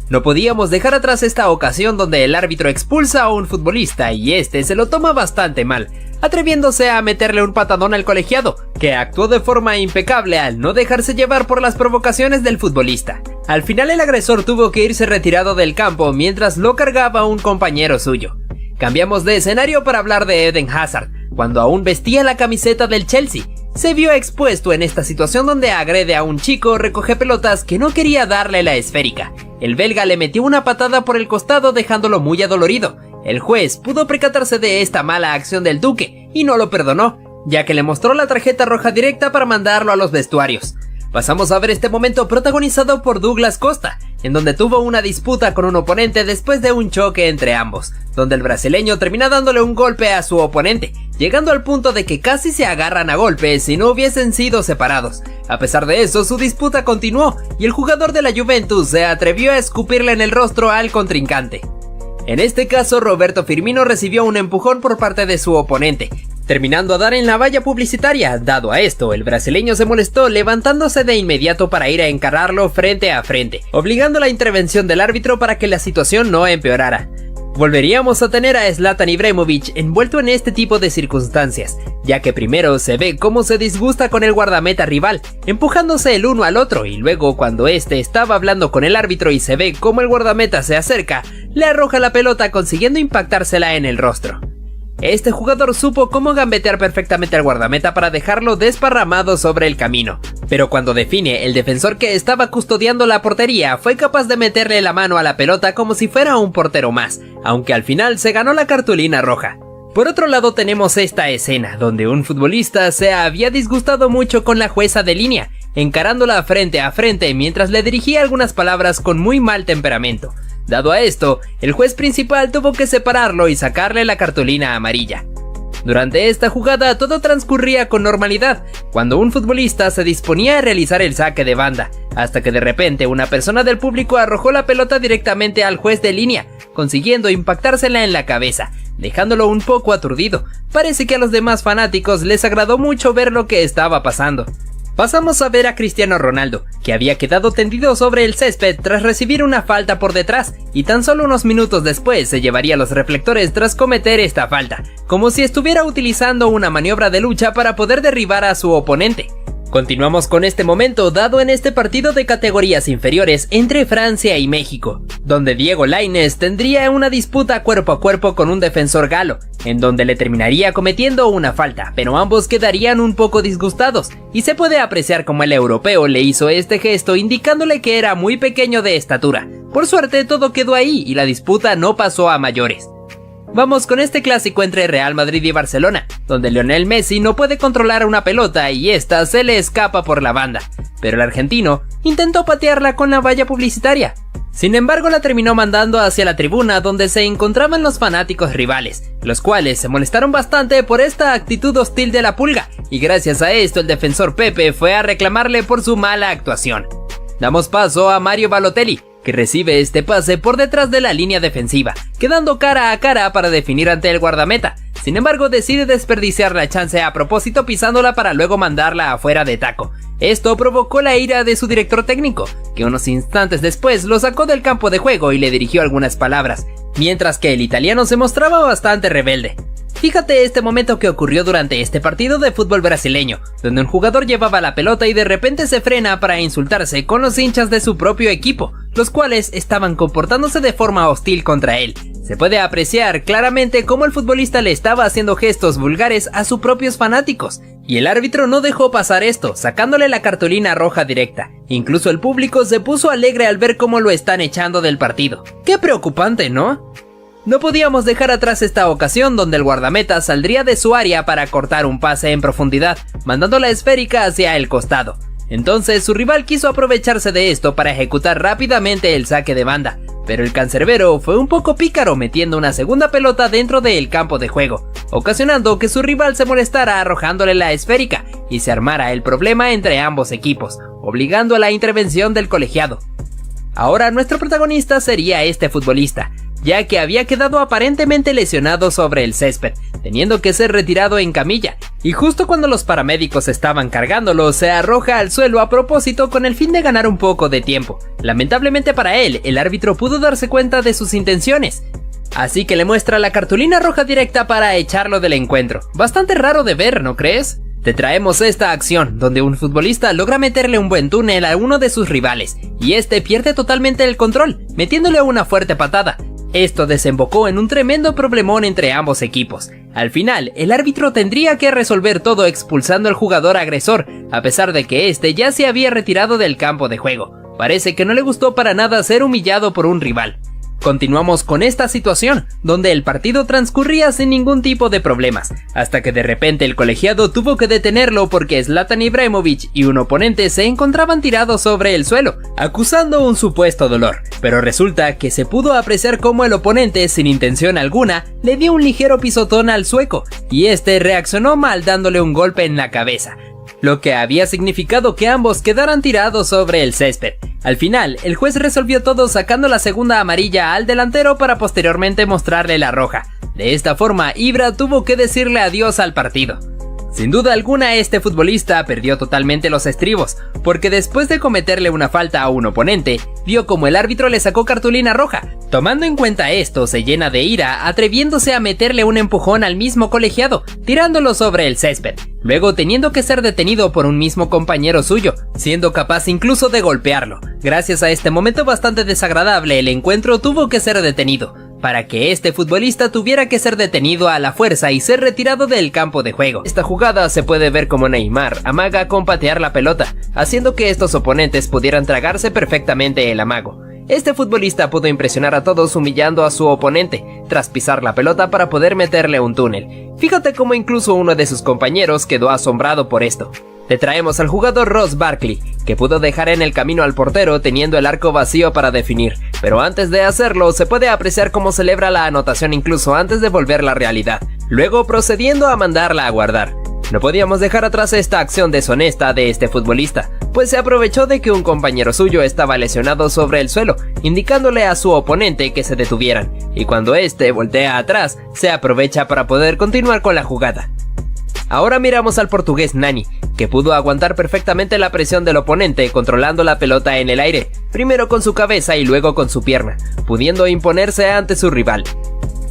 No podíamos dejar atrás esta ocasión donde el árbitro expulsa a un futbolista y este se lo toma bastante mal, atreviéndose a meterle un patadón al colegiado, que actuó de forma impecable al no dejarse llevar por las provocaciones del futbolista. Al final el agresor tuvo que irse retirado del campo mientras lo cargaba un compañero suyo. Cambiamos de escenario para hablar de Eden Hazard, cuando aún vestía la camiseta del Chelsea. Se vio expuesto en esta situación donde agrede a un chico recoge pelotas que no quería darle la esférica. El belga le metió una patada por el costado dejándolo muy adolorido. El juez pudo percatarse de esta mala acción del duque y no lo perdonó, ya que le mostró la tarjeta roja directa para mandarlo a los vestuarios. Pasamos a ver este momento protagonizado por Douglas Costa, en donde tuvo una disputa con un oponente después de un choque entre ambos, donde el brasileño termina dándole un golpe a su oponente, llegando al punto de que casi se agarran a golpes si no hubiesen sido separados. A pesar de eso, su disputa continuó y el jugador de la Juventus se atrevió a escupirle en el rostro al contrincante. En este caso, Roberto Firmino recibió un empujón por parte de su oponente, terminando a dar en la valla publicitaria. Dado a esto, el brasileño se molestó, levantándose de inmediato para ir a encararlo frente a frente, obligando la intervención del árbitro para que la situación no empeorara. Volveríamos a tener a Zlatan Ibrahimovic envuelto en este tipo de circunstancias, ya que primero se ve cómo se disgusta con el guardameta rival, empujándose el uno al otro, y luego cuando este estaba hablando con el árbitro y se ve cómo el guardameta se acerca, le arroja la pelota consiguiendo impactársela en el rostro. Este jugador supo cómo gambetear perfectamente al guardameta para dejarlo desparramado sobre el camino, pero cuando define, el defensor que estaba custodiando la portería fue capaz de meterle la mano a la pelota como si fuera un portero más, aunque al final se ganó la cartulina roja. Por otro lado tenemos esta escena, donde un futbolista se había disgustado mucho con la jueza de línea, encarándola frente a frente mientras le dirigía algunas palabras con muy mal temperamento. Dado a esto, el juez principal tuvo que separarlo y sacarle la cartulina amarilla. Durante esta jugada todo transcurría con normalidad, cuando un futbolista se disponía a realizar el saque de banda, hasta que de repente una persona del público arrojó la pelota directamente al juez de línea, consiguiendo impactársela en la cabeza, dejándolo un poco aturdido. Parece que a los demás fanáticos les agradó mucho ver lo que estaba pasando. Pasamos a ver a Cristiano Ronaldo, que había quedado tendido sobre el césped tras recibir una falta por detrás, y tan solo unos minutos después se llevaría los reflectores tras cometer esta falta, como si estuviera utilizando una maniobra de lucha para poder derribar a su oponente. Continuamos con este momento dado en este partido de categorías inferiores entre Francia y México, donde Diego Lainez tendría una disputa cuerpo a cuerpo con un defensor galo, en donde le terminaría cometiendo una falta, pero ambos quedarían un poco disgustados, y se puede apreciar como el europeo le hizo este gesto indicándole que era muy pequeño de estatura. Por suerte todo quedó ahí y la disputa no pasó a mayores. Vamos con este clásico entre Real Madrid y Barcelona, donde Lionel Messi no puede controlar una pelota y esta se le escapa por la banda, pero el argentino intentó patearla con la valla publicitaria. Sin embargo, la terminó mandando hacia la tribuna donde se encontraban los fanáticos rivales, los cuales se molestaron bastante por esta actitud hostil de la pulga, y gracias a esto el defensor Pepe fue a reclamarle por su mala actuación. Damos paso a Mario Balotelli, que recibe este pase por detrás de la línea defensiva, quedando cara a cara para definir ante el guardameta. Sin embargo, decide desperdiciar la chance a propósito pisándola para luego mandarla afuera de taco. Esto provocó la ira de su director técnico, que unos instantes después lo sacó del campo de juego y le dirigió algunas palabras, mientras que el italiano se mostraba bastante rebelde. Fíjate este momento que ocurrió durante este partido de fútbol brasileño, donde un jugador llevaba la pelota y de repente se frena para insultarse con los hinchas de su propio equipo, los cuales estaban comportándose de forma hostil contra él. Se puede apreciar claramente cómo el futbolista le estaba haciendo gestos vulgares a sus propios fanáticos, y el árbitro no dejó pasar esto, sacándole la cartulina roja directa. Incluso el público se puso alegre al ver cómo lo están echando del partido. ¡Qué preocupante!, ¿no? No podíamos dejar atrás esta ocasión donde el guardameta saldría de su área para cortar un pase en profundidad, mandando la esférica hacia el costado. Entonces su rival quiso aprovecharse de esto para ejecutar rápidamente el saque de banda, pero el cancerbero fue un poco pícaro metiendo una segunda pelota dentro del campo de juego, ocasionando que su rival se molestara arrojándole la esférica y se armara el problema entre ambos equipos, obligando a la intervención del colegiado. Ahora nuestro protagonista sería este futbolista, ya que había quedado aparentemente lesionado sobre el césped, teniendo que ser retirado en camilla, y justo cuando los paramédicos estaban cargándolo, se arroja al suelo a propósito con el fin de ganar un poco de tiempo. Lamentablemente para él, el árbitro pudo darse cuenta de sus intenciones, así que le muestra la cartulina roja directa para echarlo del encuentro. Bastante raro de ver, ¿no crees? Te traemos esta acción, donde un futbolista logra meterle un buen túnel a uno de sus rivales, y este pierde totalmente el control, metiéndole una fuerte patada. Esto desembocó en un tremendo problemón entre ambos equipos. Al final, el árbitro tendría que resolver todo expulsando al jugador agresor, a pesar de que este ya se había retirado del campo de juego. Parece que no le gustó para nada ser humillado por un rival. Continuamos con esta situación, donde el partido transcurría sin ningún tipo de problemas, hasta que de repente el colegiado tuvo que detenerlo porque Zlatan Ibrahimović y un oponente se encontraban tirados sobre el suelo, acusando un supuesto dolor, pero resulta que se pudo apreciar cómo el oponente, sin intención alguna, le dio un ligero pisotón al sueco, y este reaccionó mal dándole un golpe en la cabeza, lo que había significado que ambos quedaran tirados sobre el césped. Al final, el juez resolvió todo sacando la segunda amarilla al delantero para posteriormente mostrarle la roja. De esta forma, Ibra tuvo que decirle adiós al partido. Sin duda alguna, este futbolista perdió totalmente los estribos, porque después de cometerle una falta a un oponente, vio como el árbitro le sacó cartulina roja. Tomando en cuenta esto, se llena de ira, atreviéndose a meterle un empujón al mismo colegiado, tirándolo sobre el césped, luego teniendo que ser detenido por un mismo compañero suyo, siendo capaz incluso de golpearlo. Gracias a este momento bastante desagradable, el encuentro tuvo que ser detenido, para que este futbolista tuviera que ser detenido a la fuerza y ser retirado del campo de juego. Esta jugada se puede ver como Neymar amaga con patear la pelota, haciendo que estos oponentes pudieran tragarse perfectamente el amago. Este futbolista pudo impresionar a todos humillando a su oponente, tras pisar la pelota para poder meterle un túnel. Fíjate cómo incluso uno de sus compañeros quedó asombrado por esto. Te traemos al jugador Ross Barkley, que pudo dejar en el camino al portero teniendo el arco vacío para definir, pero antes de hacerlo se puede apreciar cómo celebra la anotación incluso antes de volver la realidad, luego procediendo a mandarla a guardar. No podíamos dejar atrás esta acción deshonesta de este futbolista, pues se aprovechó de que un compañero suyo estaba lesionado sobre el suelo, indicándole a su oponente que se detuvieran, y cuando este voltea atrás, se aprovecha para poder continuar con la jugada. Ahora miramos al portugués Nani, que pudo aguantar perfectamente la presión del oponente controlando la pelota en el aire, primero con su cabeza y luego con su pierna, pudiendo imponerse ante su rival.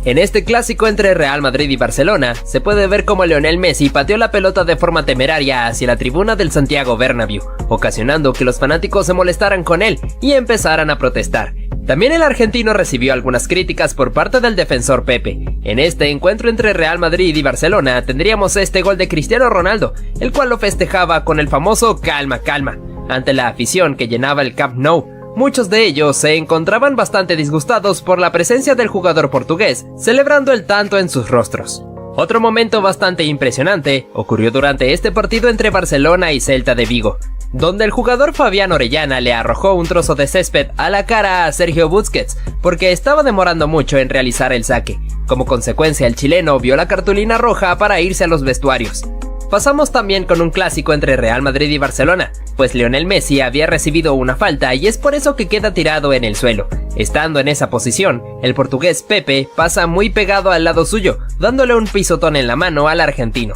En este clásico entre Real Madrid y Barcelona, se puede ver cómo Lionel Messi pateó la pelota de forma temeraria hacia la tribuna del Santiago Bernabéu, ocasionando que los fanáticos se molestaran con él y empezaran a protestar. También el argentino recibió algunas críticas por parte del defensor Pepe. En este encuentro entre Real Madrid y Barcelona tendríamos este gol de Cristiano Ronaldo, el cual lo festejaba con el famoso calma, calma, ante la afición que llenaba el Camp Nou. Muchos de ellos se encontraban bastante disgustados por la presencia del jugador portugués, celebrando el tanto en sus rostros. Otro momento bastante impresionante ocurrió durante este partido entre Barcelona y Celta de Vigo, donde el jugador Fabián Orellana le arrojó un trozo de césped a la cara a Sergio Busquets porque estaba demorando mucho en realizar el saque. Como consecuencia, el chileno vio la cartulina roja para irse a los vestuarios. Pasamos también con un clásico entre Real Madrid y Barcelona, pues Lionel Messi había recibido una falta y es por eso que queda tirado en el suelo. Estando en esa posición, el portugués Pepe pasa muy pegado al lado suyo, dándole un pisotón en la mano al argentino.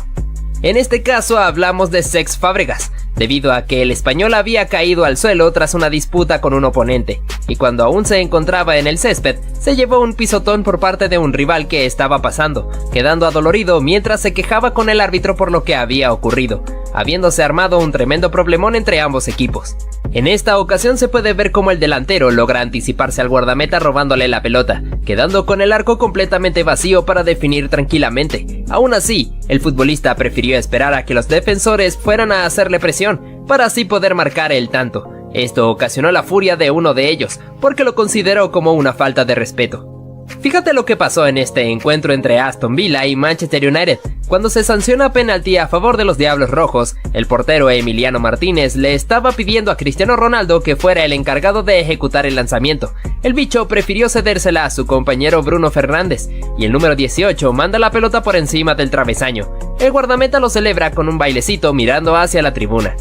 En este caso hablamos de Cesc Fábregas, debido a que el español había caído al suelo tras una disputa con un oponente, y cuando aún se encontraba en el césped, se llevó un pisotón por parte de un rival que estaba pasando, quedando adolorido mientras se quejaba con el árbitro por lo que había ocurrido, habiéndose armado un tremendo problemón entre ambos equipos. En esta ocasión se puede ver cómo el delantero logra anticiparse al guardameta robándole la pelota, quedando con el arco completamente vacío para definir tranquilamente. Aún así, el futbolista prefirió esperar a que los defensores fueran a hacerle presión, para así poder marcar el tanto. Esto ocasionó la furia de uno de ellos, porque lo consideró como una falta de respeto. Fíjate lo que pasó en este encuentro entre Aston Villa y Manchester United. Cuando se sanciona penalti a favor de los Diablos Rojos, el portero Emiliano Martínez le estaba pidiendo a Cristiano Ronaldo que fuera el encargado de ejecutar el lanzamiento. El bicho prefirió cedérsela a su compañero Bruno Fernández, y el número 18 manda la pelota por encima del travesaño. El guardameta lo celebra con un bailecito mirando hacia la tribuna.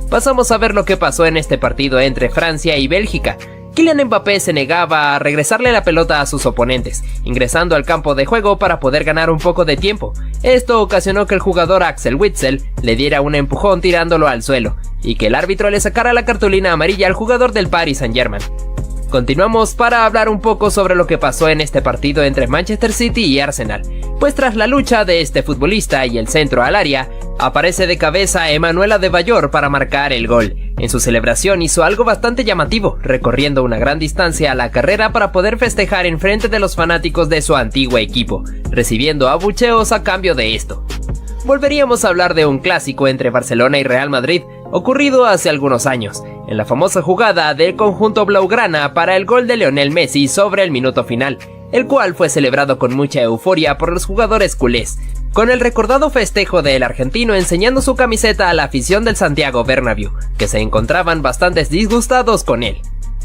Pasamos a ver lo que pasó en este partido entre Francia y Bélgica. Kylian Mbappé se negaba a regresarle la pelota a sus oponentes, ingresando al campo de juego para poder ganar un poco de tiempo. Esto ocasionó que el jugador Axel Witsel le diera un empujón tirándolo al suelo, y que el árbitro le sacara la cartulina amarilla al jugador del Paris Saint-Germain. Continuamos para hablar un poco sobre lo que pasó en este partido entre Manchester City y Arsenal, pues tras la lucha de este futbolista y el centro al área, aparece de cabeza Emmanuel Adebayor para marcar el gol. En su celebración hizo algo bastante llamativo, recorriendo una gran distancia a la carrera para poder festejar en frente de los fanáticos de su antiguo equipo, recibiendo abucheos a cambio de esto. Volveríamos a hablar de un clásico entre Barcelona y Real Madrid, ocurrido hace algunos años, en la famosa jugada del conjunto blaugrana para el gol de Lionel Messi sobre el minuto final, el cual fue celebrado con mucha euforia por los jugadores culés, con el recordado festejo del argentino enseñando su camiseta a la afición del Santiago Bernabéu, que se encontraban bastante disgustados con él.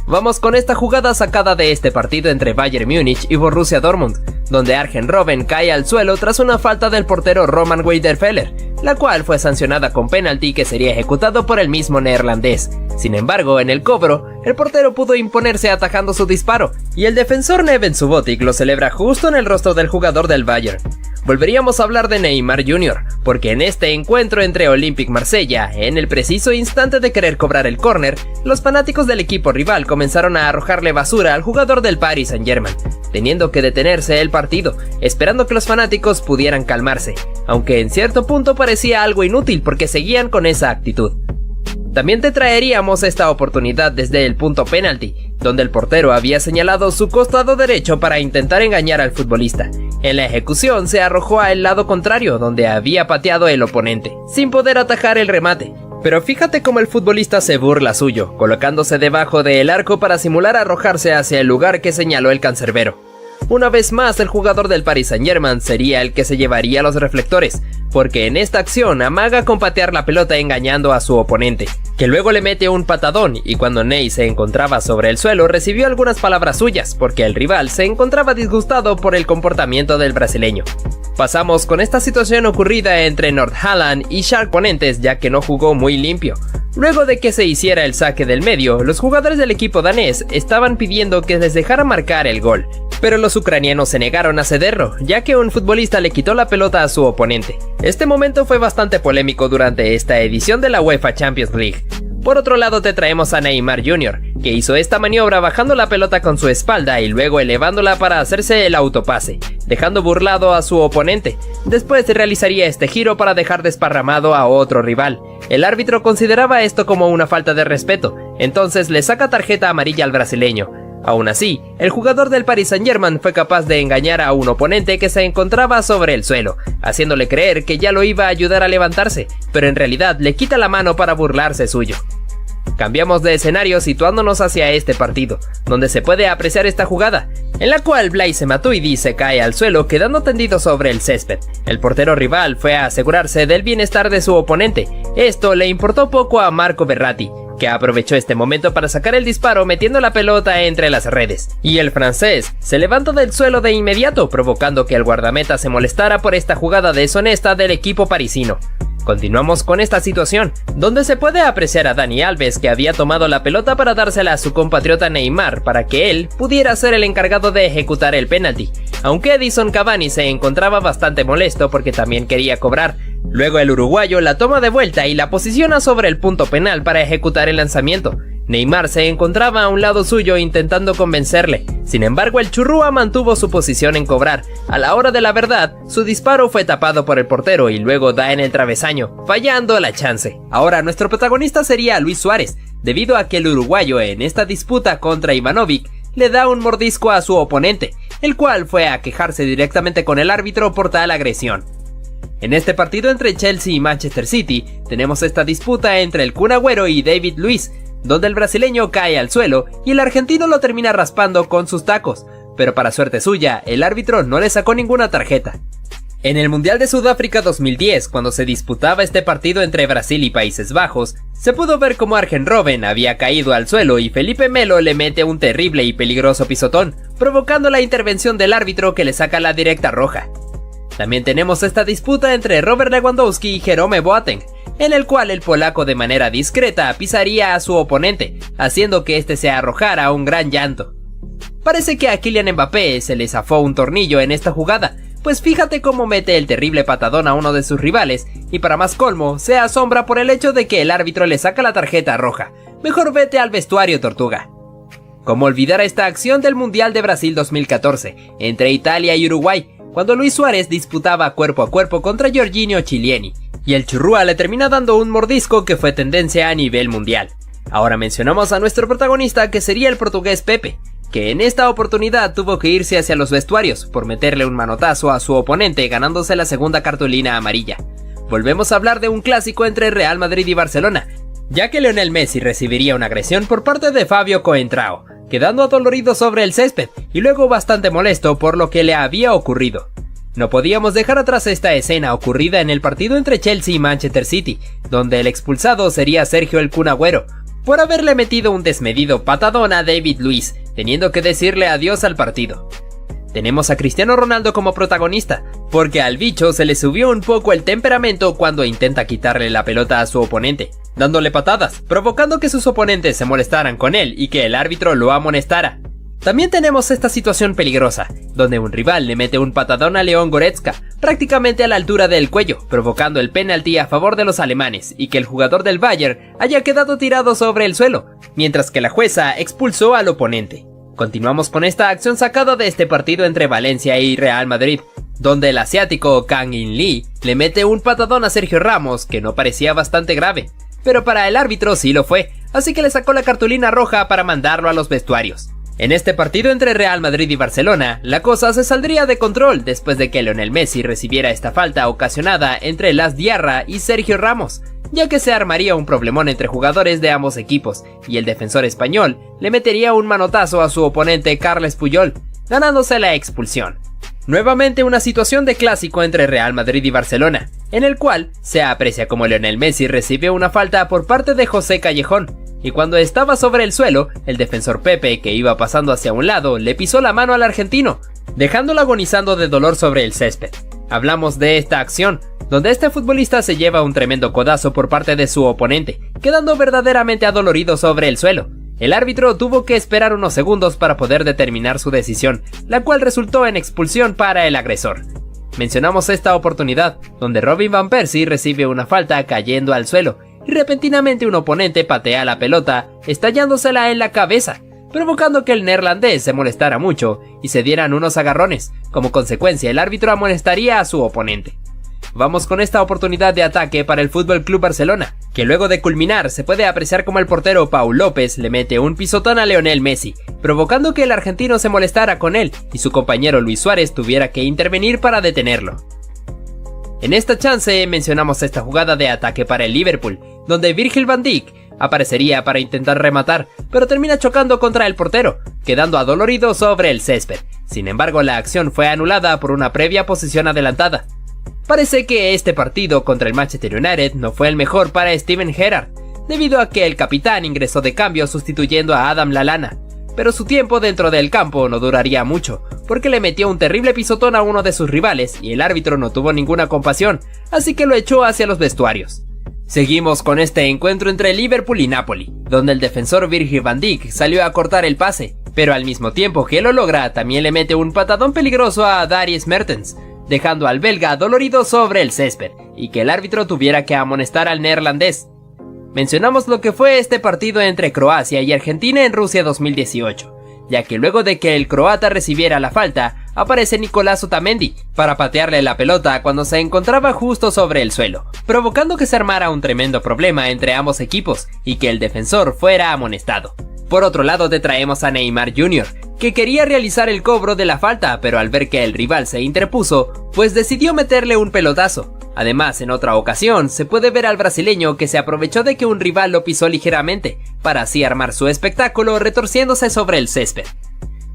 Vamos con esta jugada sacada de este partido entre Bayern Múnich y Borussia Dortmund, donde Arjen Robben cae al suelo tras una falta del portero Roman Weidenfeller, la cual fue sancionada con penalti que sería ejecutado por el mismo neerlandés. Sin embargo, en el cobro, el portero pudo imponerse atajando su disparo, y el defensor Neven Subotic lo celebra justo en el rostro del jugador del Bayern. Volveríamos a hablar de Neymar Jr., porque en este encuentro entre Olympique Marsella, en el preciso instante de querer cobrar el córner, los fanáticos del equipo rival comenzaron a arrojarle basura al jugador del Paris Saint-Germain, teniendo que detenerse el partido, esperando que los fanáticos pudieran calmarse, aunque en cierto punto parecía algo inútil porque seguían con esa actitud. También te traeríamos esta oportunidad desde el punto penalti, donde el portero había señalado su costado derecho para intentar engañar al futbolista. En la ejecución se arrojó al lado contrario, donde había pateado el oponente, sin poder atajar el remate. Pero fíjate cómo el futbolista se burla suyo, colocándose debajo del arco para simular arrojarse hacia el lugar que señaló el cancerbero. Una vez más, el jugador del Paris Saint-Germain sería el que se llevaría los reflectores, porque en esta acción amaga con patear la pelota engañando a su oponente, que luego le mete un patadón, y cuando Ney se encontraba sobre el suelo recibió algunas palabras suyas, porque el rival se encontraba disgustado por el comportamiento del brasileño. Pasamos con esta situación ocurrida entre North-Holland y Schalke oponentes, ya que no jugó muy limpio. Luego de que se hiciera el saque del medio, los jugadores del equipo danés estaban pidiendo que les dejara marcar el gol, pero los ucranianos se negaron a cederlo, ya que un futbolista le quitó la pelota a su oponente. Este momento fue bastante polémico durante esta edición de la UEFA Champions League. Por otro lado te traemos a Neymar Jr., que hizo esta maniobra bajando la pelota con su espalda y luego elevándola para hacerse el autopase, dejando burlado a su oponente. Después realizaría este giro para dejar desparramado a otro rival. El árbitro consideraba esto como una falta de respeto, entonces le saca tarjeta amarilla al brasileño. Aún así, el jugador del Paris Saint-Germain fue capaz de engañar a un oponente que se encontraba sobre el suelo, haciéndole creer que ya lo iba a ayudar a levantarse, pero en realidad le quita la mano para burlarse suyo. Cambiamos de escenario situándonos hacia este partido, donde se puede apreciar esta jugada, en la cual Blaise Matuidi se cae al suelo quedando tendido sobre el césped. El portero rival fue a asegurarse del bienestar de su oponente. Esto le importó poco a Marco Verratti, que aprovechó este momento para sacar el disparo metiendo la pelota entre las redes. Y el francés se levantó del suelo de inmediato, provocando que el guardameta se molestara por esta jugada deshonesta del equipo parisino. Continuamos con esta situación, donde se puede apreciar a Dani Alves, que había tomado la pelota para dársela a su compatriota Neymar para que él pudiera ser el encargado de ejecutar el penalti, aunque Edison Cavani se encontraba bastante molesto porque también quería cobrar. Luego el uruguayo la toma de vuelta y la posiciona sobre el punto penal para ejecutar el lanzamiento. Neymar se encontraba a un lado suyo intentando convencerle. Sin embargo, el churrúa mantuvo su posición en cobrar. A la hora de la verdad, su disparo fue tapado por el portero y luego da en el travesaño, fallando la chance. Ahora nuestro protagonista sería Luis Suárez, debido a que el uruguayo en esta disputa contra Ivanovic le da un mordisco a su oponente, el cual fue a quejarse directamente con el árbitro por tal agresión. En este partido entre Chelsea y Manchester City, tenemos esta disputa entre el Kun Agüero y David Luiz, donde el brasileño cae al suelo y el argentino lo termina raspando con sus tacos, pero para suerte suya, el árbitro no le sacó ninguna tarjeta. En el Mundial de Sudáfrica 2010, cuando se disputaba este partido entre Brasil y Países Bajos, se pudo ver cómo Arjen Robben había caído al suelo y Felipe Melo le mete un terrible y peligroso pisotón, provocando la intervención del árbitro que le saca la directa roja. También tenemos esta disputa entre Robert Lewandowski y Jerome Boateng, en el cual el polaco de manera discreta pisaría a su oponente, haciendo que este se arrojara un gran llanto. Parece que a Kylian Mbappé se le zafó un tornillo en esta jugada, pues fíjate cómo mete el terrible patadón a uno de sus rivales, y para más colmo, se asombra por el hecho de que el árbitro le saca la tarjeta roja. Mejor vete al vestuario, tortuga. ¿Cómo olvidar esta acción del Mundial de Brasil 2014, entre Italia y Uruguay, cuando Luis Suárez disputaba cuerpo a cuerpo contra Giorginio Chiellini, y el churrúa le termina dando un mordisco que fue tendencia a nivel mundial? Ahora mencionamos a nuestro protagonista, que sería el portugués Pepe, que en esta oportunidad tuvo que irse hacia los vestuarios por meterle un manotazo a su oponente, ganándose la segunda cartulina amarilla. Volvemos a hablar de un clásico entre Real Madrid y Barcelona, ya que Lionel Messi recibiría una agresión por parte de Fabio Coentrao, quedando adolorido sobre el césped y luego bastante molesto por lo que le había ocurrido. No podíamos dejar atrás esta escena ocurrida en el partido entre Chelsea y Manchester City, donde el expulsado sería Sergio el Kun Agüero, por haberle metido un desmedido patadón a David Luiz, teniendo que decirle adiós al partido. Tenemos a Cristiano Ronaldo como protagonista, porque al bicho se le subió un poco el temperamento cuando intenta quitarle la pelota a su oponente, dándole patadas, provocando que sus oponentes se molestaran con él y que el árbitro lo amonestara. También tenemos esta situación peligrosa, donde un rival le mete un patadón a León Goretzka, prácticamente a la altura del cuello, provocando el penalti a favor de los alemanes y que el jugador del Bayern haya quedado tirado sobre el suelo, mientras que la jueza expulsó al oponente. Continuamos con esta acción sacada de este partido entre Valencia y Real Madrid, donde el asiático Kang In Lee le mete un patadón a Sergio Ramos que no parecía bastante grave, pero para el árbitro sí lo fue, así que le sacó la cartulina roja para mandarlo a los vestuarios. En este partido entre Real Madrid y Barcelona, la cosa se saldría de control después de que Lionel Messi recibiera esta falta ocasionada entre Las Diarra y Sergio Ramos, ya que se armaría un problemón entre jugadores de ambos equipos, y el defensor español le metería un manotazo a su oponente Carles Puyol, ganándose la expulsión. Nuevamente una situación de clásico entre Real Madrid y Barcelona, en el cual se aprecia como Lionel Messi recibe una falta por parte de José Callejón, y cuando estaba sobre el suelo, el defensor Pepe, que iba pasando hacia un lado, le pisó la mano al argentino, dejándolo agonizando de dolor sobre el césped. Hablamos de esta acción, donde este futbolista se lleva un tremendo codazo por parte de su oponente, quedando verdaderamente adolorido sobre el suelo. El árbitro tuvo que esperar unos segundos para poder determinar su decisión, la cual resultó en expulsión para el agresor. Mencionamos esta oportunidad, donde Robin Van Persie recibe una falta cayendo al suelo, y repentinamente un oponente patea la pelota, estallándosela en la cabeza, provocando que el neerlandés se molestara mucho y se dieran unos agarrones. Como consecuencia, el árbitro amonestaría a su oponente. Vamos con esta oportunidad de ataque para el Fútbol Club Barcelona, que luego de culminar se puede apreciar como el portero Pau López le mete un pisotón a Lionel Messi, provocando que el argentino se molestara con él y su compañero Luis Suárez tuviera que intervenir para detenerlo. En esta chance mencionamos esta jugada de ataque para el Liverpool, donde Virgil van Dijk aparecería para intentar rematar, pero termina chocando contra el portero, quedando adolorido sobre el césped. Sin embargo, la acción fue anulada por una previa posición adelantada. Parece que este partido contra el Manchester United no fue el mejor para Steven Gerrard, debido a que el capitán ingresó de cambio sustituyendo a Adam Lallana, pero su tiempo dentro del campo no duraría mucho, porque le metió un terrible pisotón a uno de sus rivales y el árbitro no tuvo ninguna compasión, así que lo echó hacia los vestuarios. Seguimos con este encuentro entre Liverpool y Napoli, donde el defensor Virgil van Dijk salió a cortar el pase, pero al mismo tiempo que lo logra también le mete un patadón peligroso a Dries Mertens, dejando al belga dolorido sobre el césped, y que el árbitro tuviera que amonestar al neerlandés. Mencionamos lo que fue este partido entre Croacia y Argentina en Rusia 2018, ya que luego de que el croata recibiera la falta, aparece Nicolás Otamendi para patearle la pelota cuando se encontraba justo sobre el suelo, provocando que se armara un tremendo problema entre ambos equipos y que el defensor fuera amonestado. Por otro lado te traemos a Neymar Jr., que quería realizar el cobro de la falta, pero al ver que el rival se interpuso, pues decidió meterle un pelotazo. Además, en otra ocasión, se puede ver al brasileño que se aprovechó de que un rival lo pisó ligeramente, para así armar su espectáculo retorciéndose sobre el césped.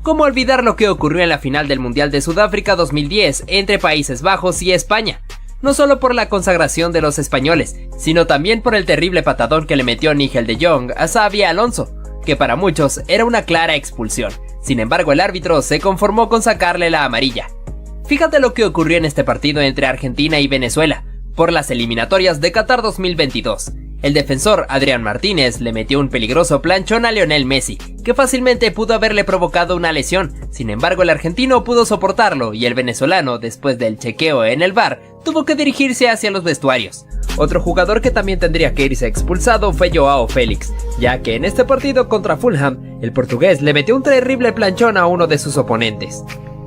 ¿Cómo olvidar lo que ocurrió en la final del Mundial de Sudáfrica 2010 entre Países Bajos y España? No solo por la consagración de los españoles, sino también por el terrible patadón que le metió Nigel de Jong a Xabi Alonso, que para muchos era una clara expulsión. Sin embargo, el árbitro se conformó con sacarle la amarilla. Fíjate lo que ocurrió en este partido entre Argentina y Venezuela, por las eliminatorias de Qatar 2022. El defensor Adrián Martínez le metió un peligroso planchón a Lionel Messi, que fácilmente pudo haberle provocado una lesión. Sin embargo, el argentino pudo soportarlo y el venezolano, después del chequeo en el VAR, tuvo que dirigirse hacia los vestuarios. Otro jugador que también tendría que irse expulsado fue Joao Félix, ya que en este partido contra Fulham, el portugués le metió un terrible planchón a uno de sus oponentes.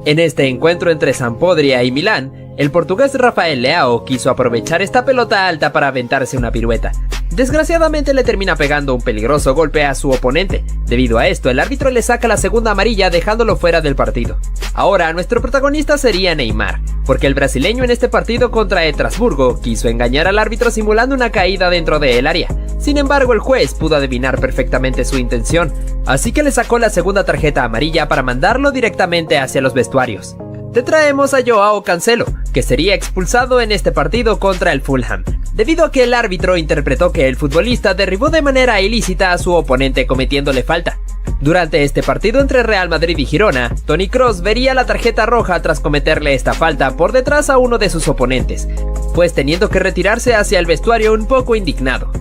En este encuentro entre Sampdoria y Milán, el portugués Rafael Leao quiso aprovechar esta pelota alta para aventarse una pirueta. Desgraciadamente le termina pegando un peligroso golpe a su oponente. Debido a esto, el árbitro le saca la segunda amarilla dejándolo fuera del partido. Ahora, nuestro protagonista sería Neymar, porque el brasileño en este partido contra Estrasburgo quiso engañar al árbitro simulando una caída dentro del área. Sin embargo, el juez pudo adivinar perfectamente su intención, así que le sacó la segunda tarjeta amarilla para mandarlo directamente hacia los vestuarios. Te traemos a Joao Cancelo, que sería expulsado en este partido contra el Fulham, debido a que el árbitro interpretó que el futbolista derribó de manera ilícita a su oponente cometiéndole falta. Durante este partido entre Real Madrid y Girona, Toni Kroos vería la tarjeta roja tras cometerle esta falta por detrás a uno de sus oponentes, pues teniendo que retirarse hacia el vestuario un poco indignado.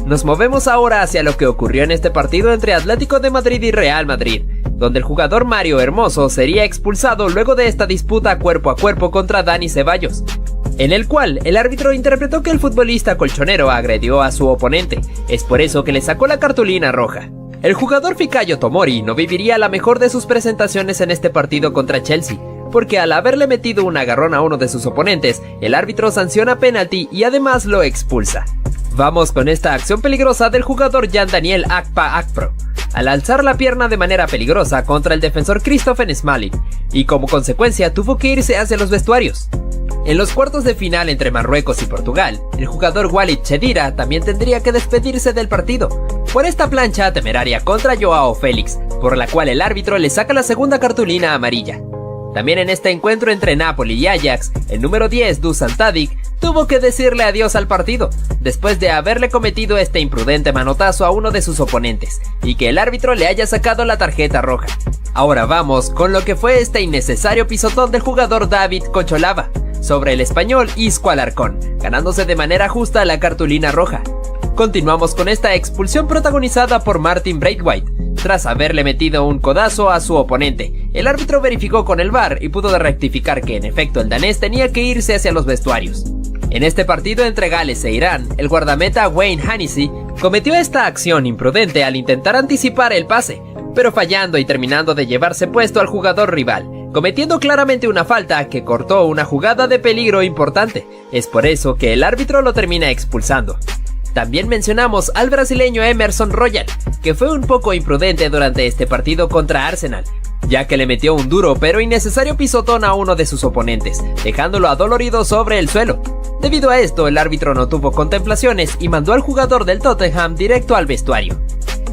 Nos movemos ahora hacia lo que ocurrió en este partido entre Atlético de Madrid y Real Madrid, donde el jugador Mario Hermoso sería expulsado luego de esta disputa a cuerpo contra Dani Ceballos, en el cual el árbitro interpretó que el futbolista colchonero agredió a su oponente. Es por eso que le sacó la cartulina roja. El jugador Fikayo Tomori no viviría la mejor de sus presentaciones en este partido contra Chelsea, porque al haberle metido un agarrón a uno de sus oponentes, el árbitro sanciona penalti y además lo expulsa. Vamos con esta acción peligrosa del jugador Jan Daniel Akpa Akpro, al alzar la pierna de manera peligrosa contra el defensor Christopher Smalling, y como consecuencia tuvo que irse hacia los vestuarios. En los cuartos de final entre Marruecos y Portugal, el jugador Walid Chedira también tendría que despedirse del partido, por esta plancha temeraria contra Joao Félix, por la cual el árbitro le saca la segunda cartulina amarilla. También en este encuentro entre Napoli y Ajax, el número 10, Dusan Tadic, tuvo que decirle adiós al partido, después de haberle cometido este imprudente manotazo a uno de sus oponentes, y que el árbitro le haya sacado la tarjeta roja. Ahora vamos con lo que fue este innecesario pisotón del jugador David Cocholava sobre el español Isco Alarcón, ganándose de manera justa la cartulina roja. Continuamos con esta expulsión protagonizada por Martin Braithwaite. Tras haberle metido un codazo a su oponente, el árbitro verificó con el VAR y pudo rectificar que en efecto el danés tenía que irse hacia los vestuarios. En este partido entre Gales e Irán, el guardameta Wayne Hennessy cometió esta acción imprudente al intentar anticipar el pase, pero fallando y terminando de llevarse puesto al jugador rival, cometiendo claramente una falta que cortó una jugada de peligro importante. Es por eso que el árbitro lo termina expulsando. También mencionamos al brasileño Emerson Royal, que fue un poco imprudente durante este partido contra Arsenal, ya que le metió un duro pero innecesario pisotón a uno de sus oponentes, dejándolo adolorido sobre el suelo. Debido a esto, el árbitro no tuvo contemplaciones y mandó al jugador del Tottenham directo al vestuario.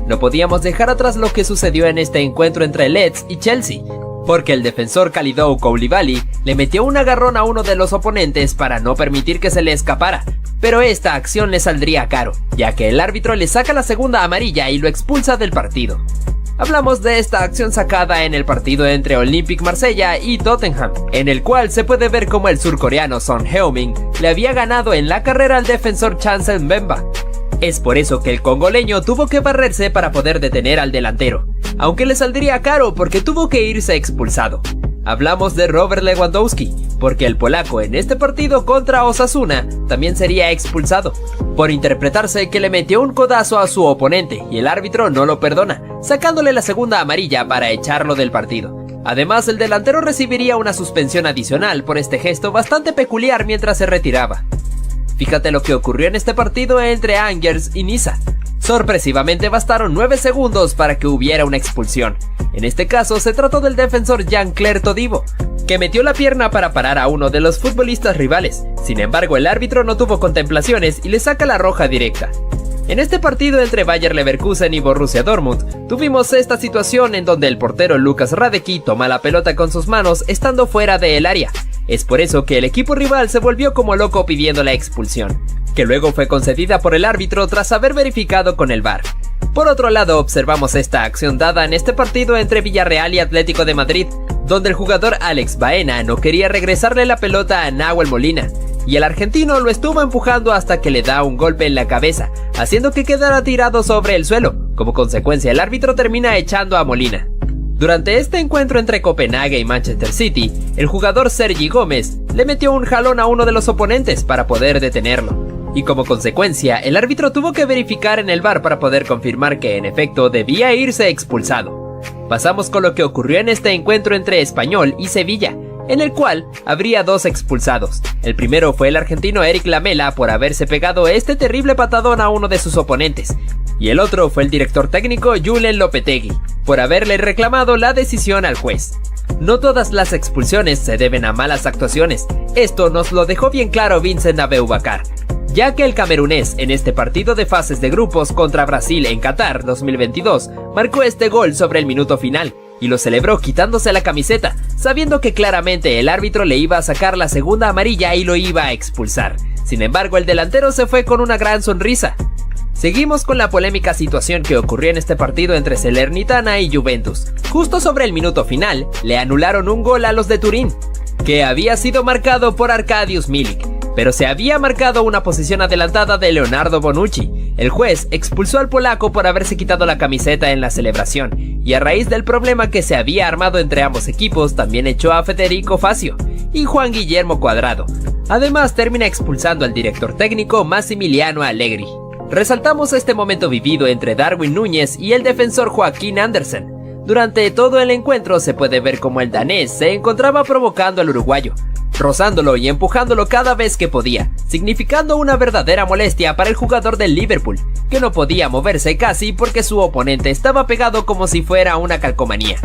No podíamos dejar atrás lo que sucedió en este encuentro entre Leeds y Chelsea, porque el defensor Kalidou Koulibaly le metió un agarrón a uno de los oponentes para no permitir que se le escapara, pero esta acción le saldría caro, ya que el árbitro le saca la segunda amarilla y lo expulsa del partido. Hablamos de esta acción sacada en el partido entre Olympique Marsella y Tottenham, en el cual se puede ver como el surcoreano Son Heung-min le había ganado en la carrera al defensor Chancel Mbemba. Es por eso que el congoleño tuvo que barrerse para poder detener al delantero, aunque le saldría caro porque tuvo que irse expulsado. Hablamos de Robert Lewandowski, porque el polaco en este partido contra Osasuna también sería expulsado, por interpretarse que le metió un codazo a su oponente y el árbitro no lo perdona, sacándole la segunda amarilla para echarlo del partido. Además, el delantero recibiría una suspensión adicional por este gesto bastante peculiar mientras se retiraba. Fíjate lo que ocurrió en este partido entre Angers y Niza. Sorpresivamente bastaron 9 segundos para que hubiera una expulsión. En este caso se trató del defensor Jean-Claire Todibo, que metió la pierna para parar a uno de los futbolistas rivales. Sin embargo, el árbitro no tuvo contemplaciones y le saca la roja directa. En este partido entre Bayer Leverkusen y Borussia Dortmund, tuvimos esta situación en donde el portero Lukas Hradecky toma la pelota con sus manos estando fuera del área. Es por eso que el equipo rival se volvió como loco pidiendo la expulsión, que luego fue concedida por el árbitro tras haber verificado con el VAR. Por otro lado, observamos esta acción dada en este partido entre Villarreal y Atlético de Madrid, donde el jugador Alex Baena no quería regresarle la pelota a Nahuel Molina, y el argentino lo estuvo empujando hasta que le da un golpe en la cabeza, haciendo que quedara tirado sobre el suelo. Como consecuencia, el árbitro termina echando a Molina. Durante este encuentro entre Copenhague y Manchester City, el jugador Sergi Gómez le metió un jalón a uno de los oponentes para poder detenerlo, y como consecuencia, el árbitro tuvo que verificar en el VAR para poder confirmar que en efecto debía irse expulsado. Pasamos con lo que ocurrió en este encuentro entre Español y Sevilla, en el cual habría dos expulsados. El primero fue el argentino Eric Lamela por haberse pegado este terrible patadón a uno de sus oponentes, y el otro fue el director técnico Julen Lopetegui, por haberle reclamado la decisión al juez. No todas las expulsiones se deben a malas actuaciones, esto nos lo dejó bien claro Vincent Aboubakar, ya que el camerunés en este partido de fases de grupos contra Brasil en Qatar 2022 marcó este gol sobre el minuto final, y lo celebró quitándose la camiseta, sabiendo que claramente el árbitro le iba a sacar la segunda amarilla y lo iba a expulsar. Sin embargo, el delantero se fue con una gran sonrisa. Seguimos con la polémica situación que ocurrió en este partido entre Salernitana y Juventus. Justo sobre el minuto final, le anularon un gol a los de Turín, que había sido marcado por Arkadiusz Milik, pero se había marcado una posición adelantada de Leonardo Bonucci. El juez expulsó al polaco por haberse quitado la camiseta en la celebración, y a raíz del problema que se había armado entre ambos equipos, también echó a Federico Facio y Juan Guillermo Cuadrado. Además, termina expulsando al director técnico Massimiliano Allegri. Resaltamos este momento vivido entre Darwin Núñez y el defensor Joaquín Andersen. Durante todo el encuentro se puede ver cómo el danés se encontraba provocando al uruguayo, rozándolo y empujándolo cada vez que podía, significando una verdadera molestia para el jugador del Liverpool, que no podía moverse casi porque su oponente estaba pegado como si fuera una calcomanía.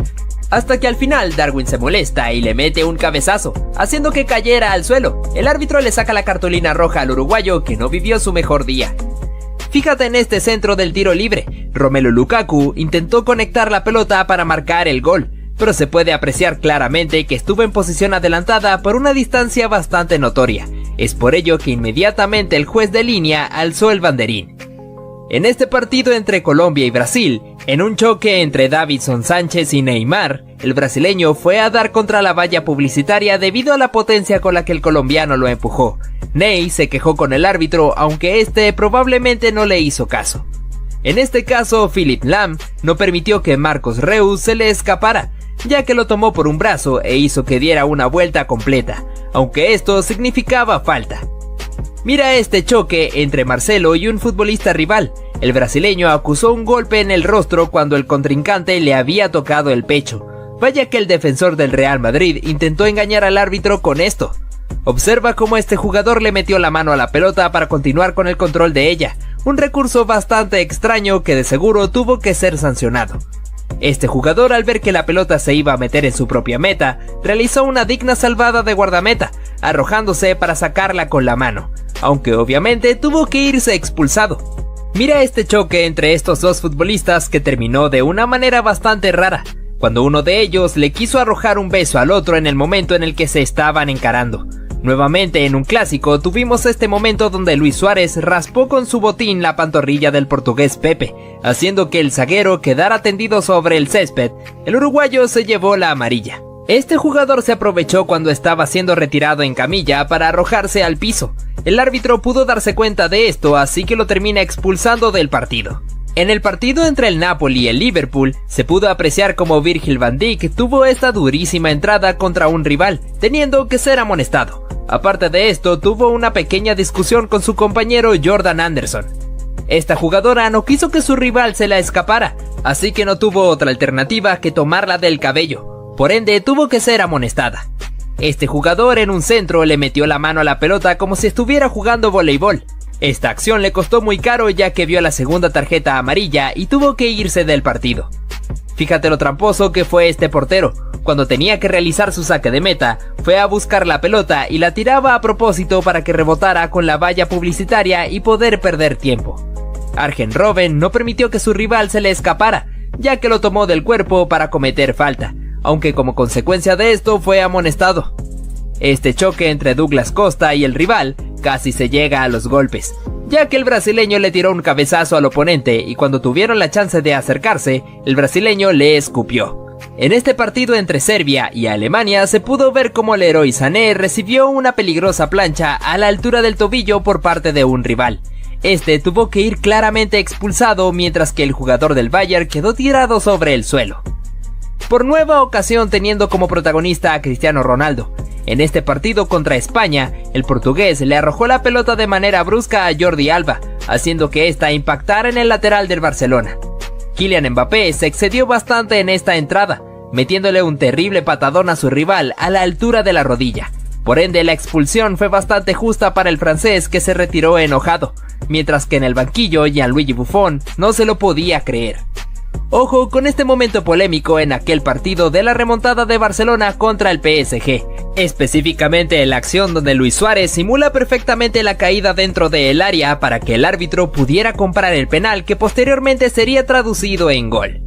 Hasta que al final Darwin se molesta y le mete un cabezazo, haciendo que cayera al suelo. El árbitro le saca la cartulina roja al uruguayo, que no vivió su mejor día. Fíjate en este centro del tiro libre, Romelu Lukaku intentó conectar la pelota para marcar el gol, pero se puede apreciar claramente que estuvo en posición adelantada por una distancia bastante notoria. Es por ello que inmediatamente el juez de línea alzó el banderín. En este partido entre Colombia y Brasil, en un choque entre Davinson Sánchez y Neymar, el brasileño fue a dar contra la valla publicitaria debido a la potencia con la que el colombiano lo empujó. Ney se quejó con el árbitro, aunque este probablemente no le hizo caso. En este caso, Philipp Lahm no permitió que Marcos Reus se le escapara, ya que lo tomó por un brazo e hizo que diera una vuelta completa, aunque esto significaba falta. Mira este choque entre Marcelo y un futbolista rival. El brasileño acusó un golpe en el rostro cuando el contrincante le había tocado el pecho. Vaya que el defensor del Real Madrid intentó engañar al árbitro con esto. Observa cómo este jugador le metió la mano a la pelota para continuar con el control de ella, un recurso bastante extraño que de seguro tuvo que ser sancionado. Este jugador, al ver que la pelota se iba a meter en su propia meta, realizó una digna salvada de guardameta, arrojándose para sacarla con la mano, aunque obviamente tuvo que irse expulsado. Mira este choque entre estos dos futbolistas que terminó de una manera bastante rara, cuando uno de ellos le quiso arrojar un beso al otro en el momento en el que se estaban encarando. Nuevamente en un clásico tuvimos este momento donde Luis Suárez raspó con su botín la pantorrilla del portugués Pepe, haciendo que el zaguero quedara tendido sobre el césped. El uruguayo se llevó la amarilla. Este jugador se aprovechó cuando estaba siendo retirado en camilla para arrojarse al piso. El árbitro pudo darse cuenta de esto, así que lo termina expulsando del partido. En el partido entre el Napoli y el Liverpool, se pudo apreciar cómo Virgil van Dijk tuvo esta durísima entrada contra un rival, teniendo que ser amonestado. Aparte de esto, tuvo una pequeña discusión con su compañero Jordan Anderson. Esta jugadora no quiso que su rival se la escapara, así que no tuvo otra alternativa que tomarla del cabello, por ende tuvo que ser amonestada. Este jugador en un centro le metió la mano a la pelota como si estuviera jugando voleibol. Esta acción le costó muy caro, ya que vio la segunda tarjeta amarilla y tuvo que irse del partido. Fíjate lo tramposo que fue este portero. Cuando tenía que realizar su saque de meta, fue a buscar la pelota y la tiraba a propósito para que rebotara con la valla publicitaria y poder perder tiempo. Arjen Robben no permitió que su rival se le escapara, ya que lo tomó del cuerpo para cometer falta, aunque como consecuencia de esto fue amonestado. Este choque entre Douglas Costa y el rival casi se llega a los golpes, ya que el brasileño le tiró un cabezazo al oponente y cuando tuvieron la chance de acercarse, el brasileño le escupió. En este partido entre Serbia y Alemania se pudo ver cómo el Leroy Sané recibió una peligrosa plancha a la altura del tobillo por parte de un rival. Este tuvo que ir claramente expulsado mientras que el jugador del Bayern quedó tirado sobre el suelo. Por nueva ocasión teniendo como protagonista a Cristiano Ronaldo. En este partido contra España, el portugués le arrojó la pelota de manera brusca a Jordi Alba, haciendo que ésta impactara en el lateral del Barcelona. Kylian Mbappé se excedió bastante en esta entrada, metiéndole un terrible patadón a su rival a la altura de la rodilla. Por ende, la expulsión fue bastante justa para el francés, que se retiró enojado, mientras que en el banquillo Gianluigi Buffon no se lo podía creer. Ojo con este momento polémico en aquel partido de la remontada de Barcelona contra el PSG, específicamente en la acción donde Luis Suárez simula perfectamente la caída dentro del área para que el árbitro pudiera comprar el penal que posteriormente sería traducido en gol.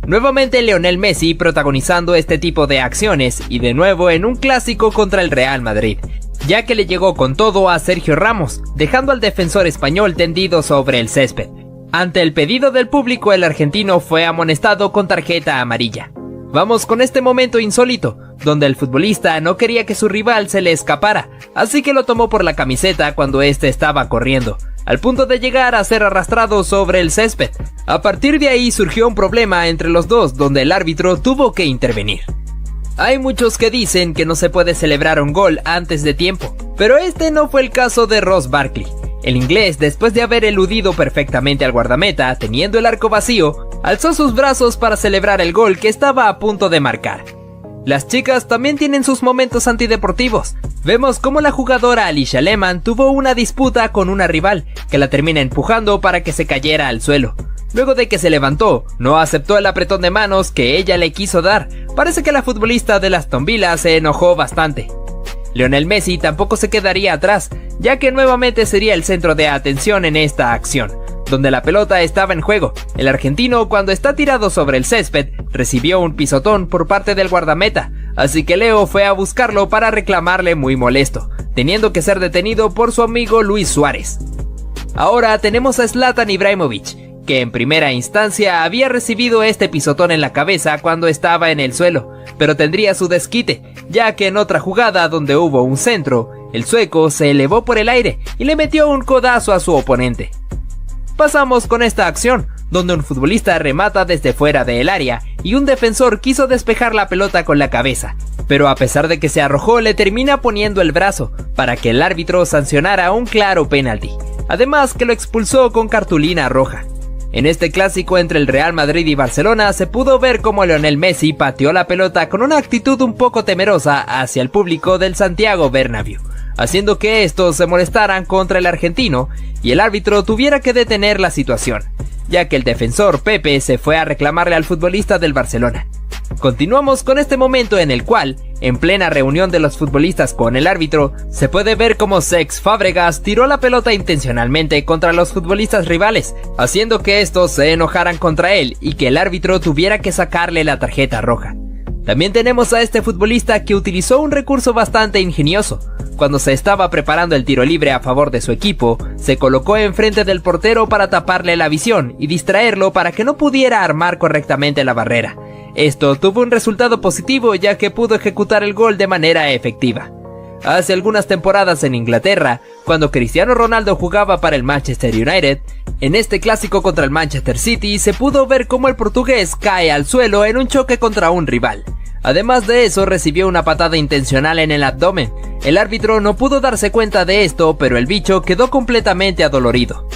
Nuevamente Lionel Messi protagonizando este tipo de acciones y de nuevo en un clásico contra el Real Madrid, ya que le llegó con todo a Sergio Ramos, dejando al defensor español tendido sobre el césped. Ante el pedido del público, el argentino fue amonestado con tarjeta amarilla. Vamos con este momento insólito, donde el futbolista no quería que su rival se le escapara, así que lo tomó por la camiseta cuando éste estaba corriendo, al punto de llegar a ser arrastrado sobre el césped. A partir de ahí surgió un problema entre los dos, donde el árbitro tuvo que intervenir. Hay muchos que dicen que no se puede celebrar un gol antes de tiempo, pero este no fue el caso de Ross Barkley. El inglés, después de haber eludido perfectamente al guardameta, teniendo el arco vacío, alzó sus brazos para celebrar el gol que estaba a punto de marcar. Las chicas también tienen sus momentos antideportivos. Vemos cómo la jugadora Alicia Lehmann tuvo una disputa con una rival, que la termina empujando para que se cayera al suelo. Luego de que se levantó, no aceptó el apretón de manos que ella le quiso dar. Parece que la futbolista de Aston Villa se enojó bastante. Lionel Messi tampoco se quedaría atrás, ya que nuevamente sería el centro de atención en esta acción, donde la pelota estaba en juego. El argentino, cuando está tirado sobre el césped, recibió un pisotón por parte del guardameta, así que Leo fue a buscarlo para reclamarle muy molesto, teniendo que ser detenido por su amigo Luis Suárez. Ahora tenemos a Zlatan Ibrahimovic, que en primera instancia había recibido este pisotón en la cabeza cuando estaba en el suelo, pero tendría su desquite, ya que en otra jugada donde hubo un centro, el sueco se elevó por el aire y le metió un codazo a su oponente. Pasamos con esta acción, donde un futbolista remata desde fuera del área y un defensor quiso despejar la pelota con la cabeza, pero a pesar de que se arrojó le termina poniendo el brazo para que el árbitro sancionara un claro penalti, además que lo expulsó con cartulina roja. En este clásico entre el Real Madrid y Barcelona se pudo ver cómo Lionel Messi pateó la pelota con una actitud un poco temerosa hacia el público del Santiago Bernabéu, haciendo que estos se molestaran contra el argentino y el árbitro tuviera que detener la situación, ya que el defensor Pepe se fue a reclamarle al futbolista del Barcelona. Continuamos con este momento en el cual, en plena reunión de los futbolistas con el árbitro, se puede ver cómo Cesc Fábregas tiró la pelota intencionalmente contra los futbolistas rivales, haciendo que estos se enojaran contra él y que el árbitro tuviera que sacarle la tarjeta roja. También tenemos a este futbolista que utilizó un recurso bastante ingenioso. Cuando se estaba preparando el tiro libre a favor de su equipo, se colocó enfrente del portero para taparle la visión y distraerlo para que no pudiera armar correctamente la barrera. Esto tuvo un resultado positivo, ya que pudo ejecutar el gol de manera efectiva. Hace algunas temporadas en Inglaterra, cuando Cristiano Ronaldo jugaba para el Manchester United, en este clásico contra el Manchester City se pudo ver cómo el portugués cae al suelo en un choque contra un rival. Además de eso, recibió una patada intencional en el abdomen. El árbitro no pudo darse cuenta de esto, pero el bicho quedó completamente adolorido.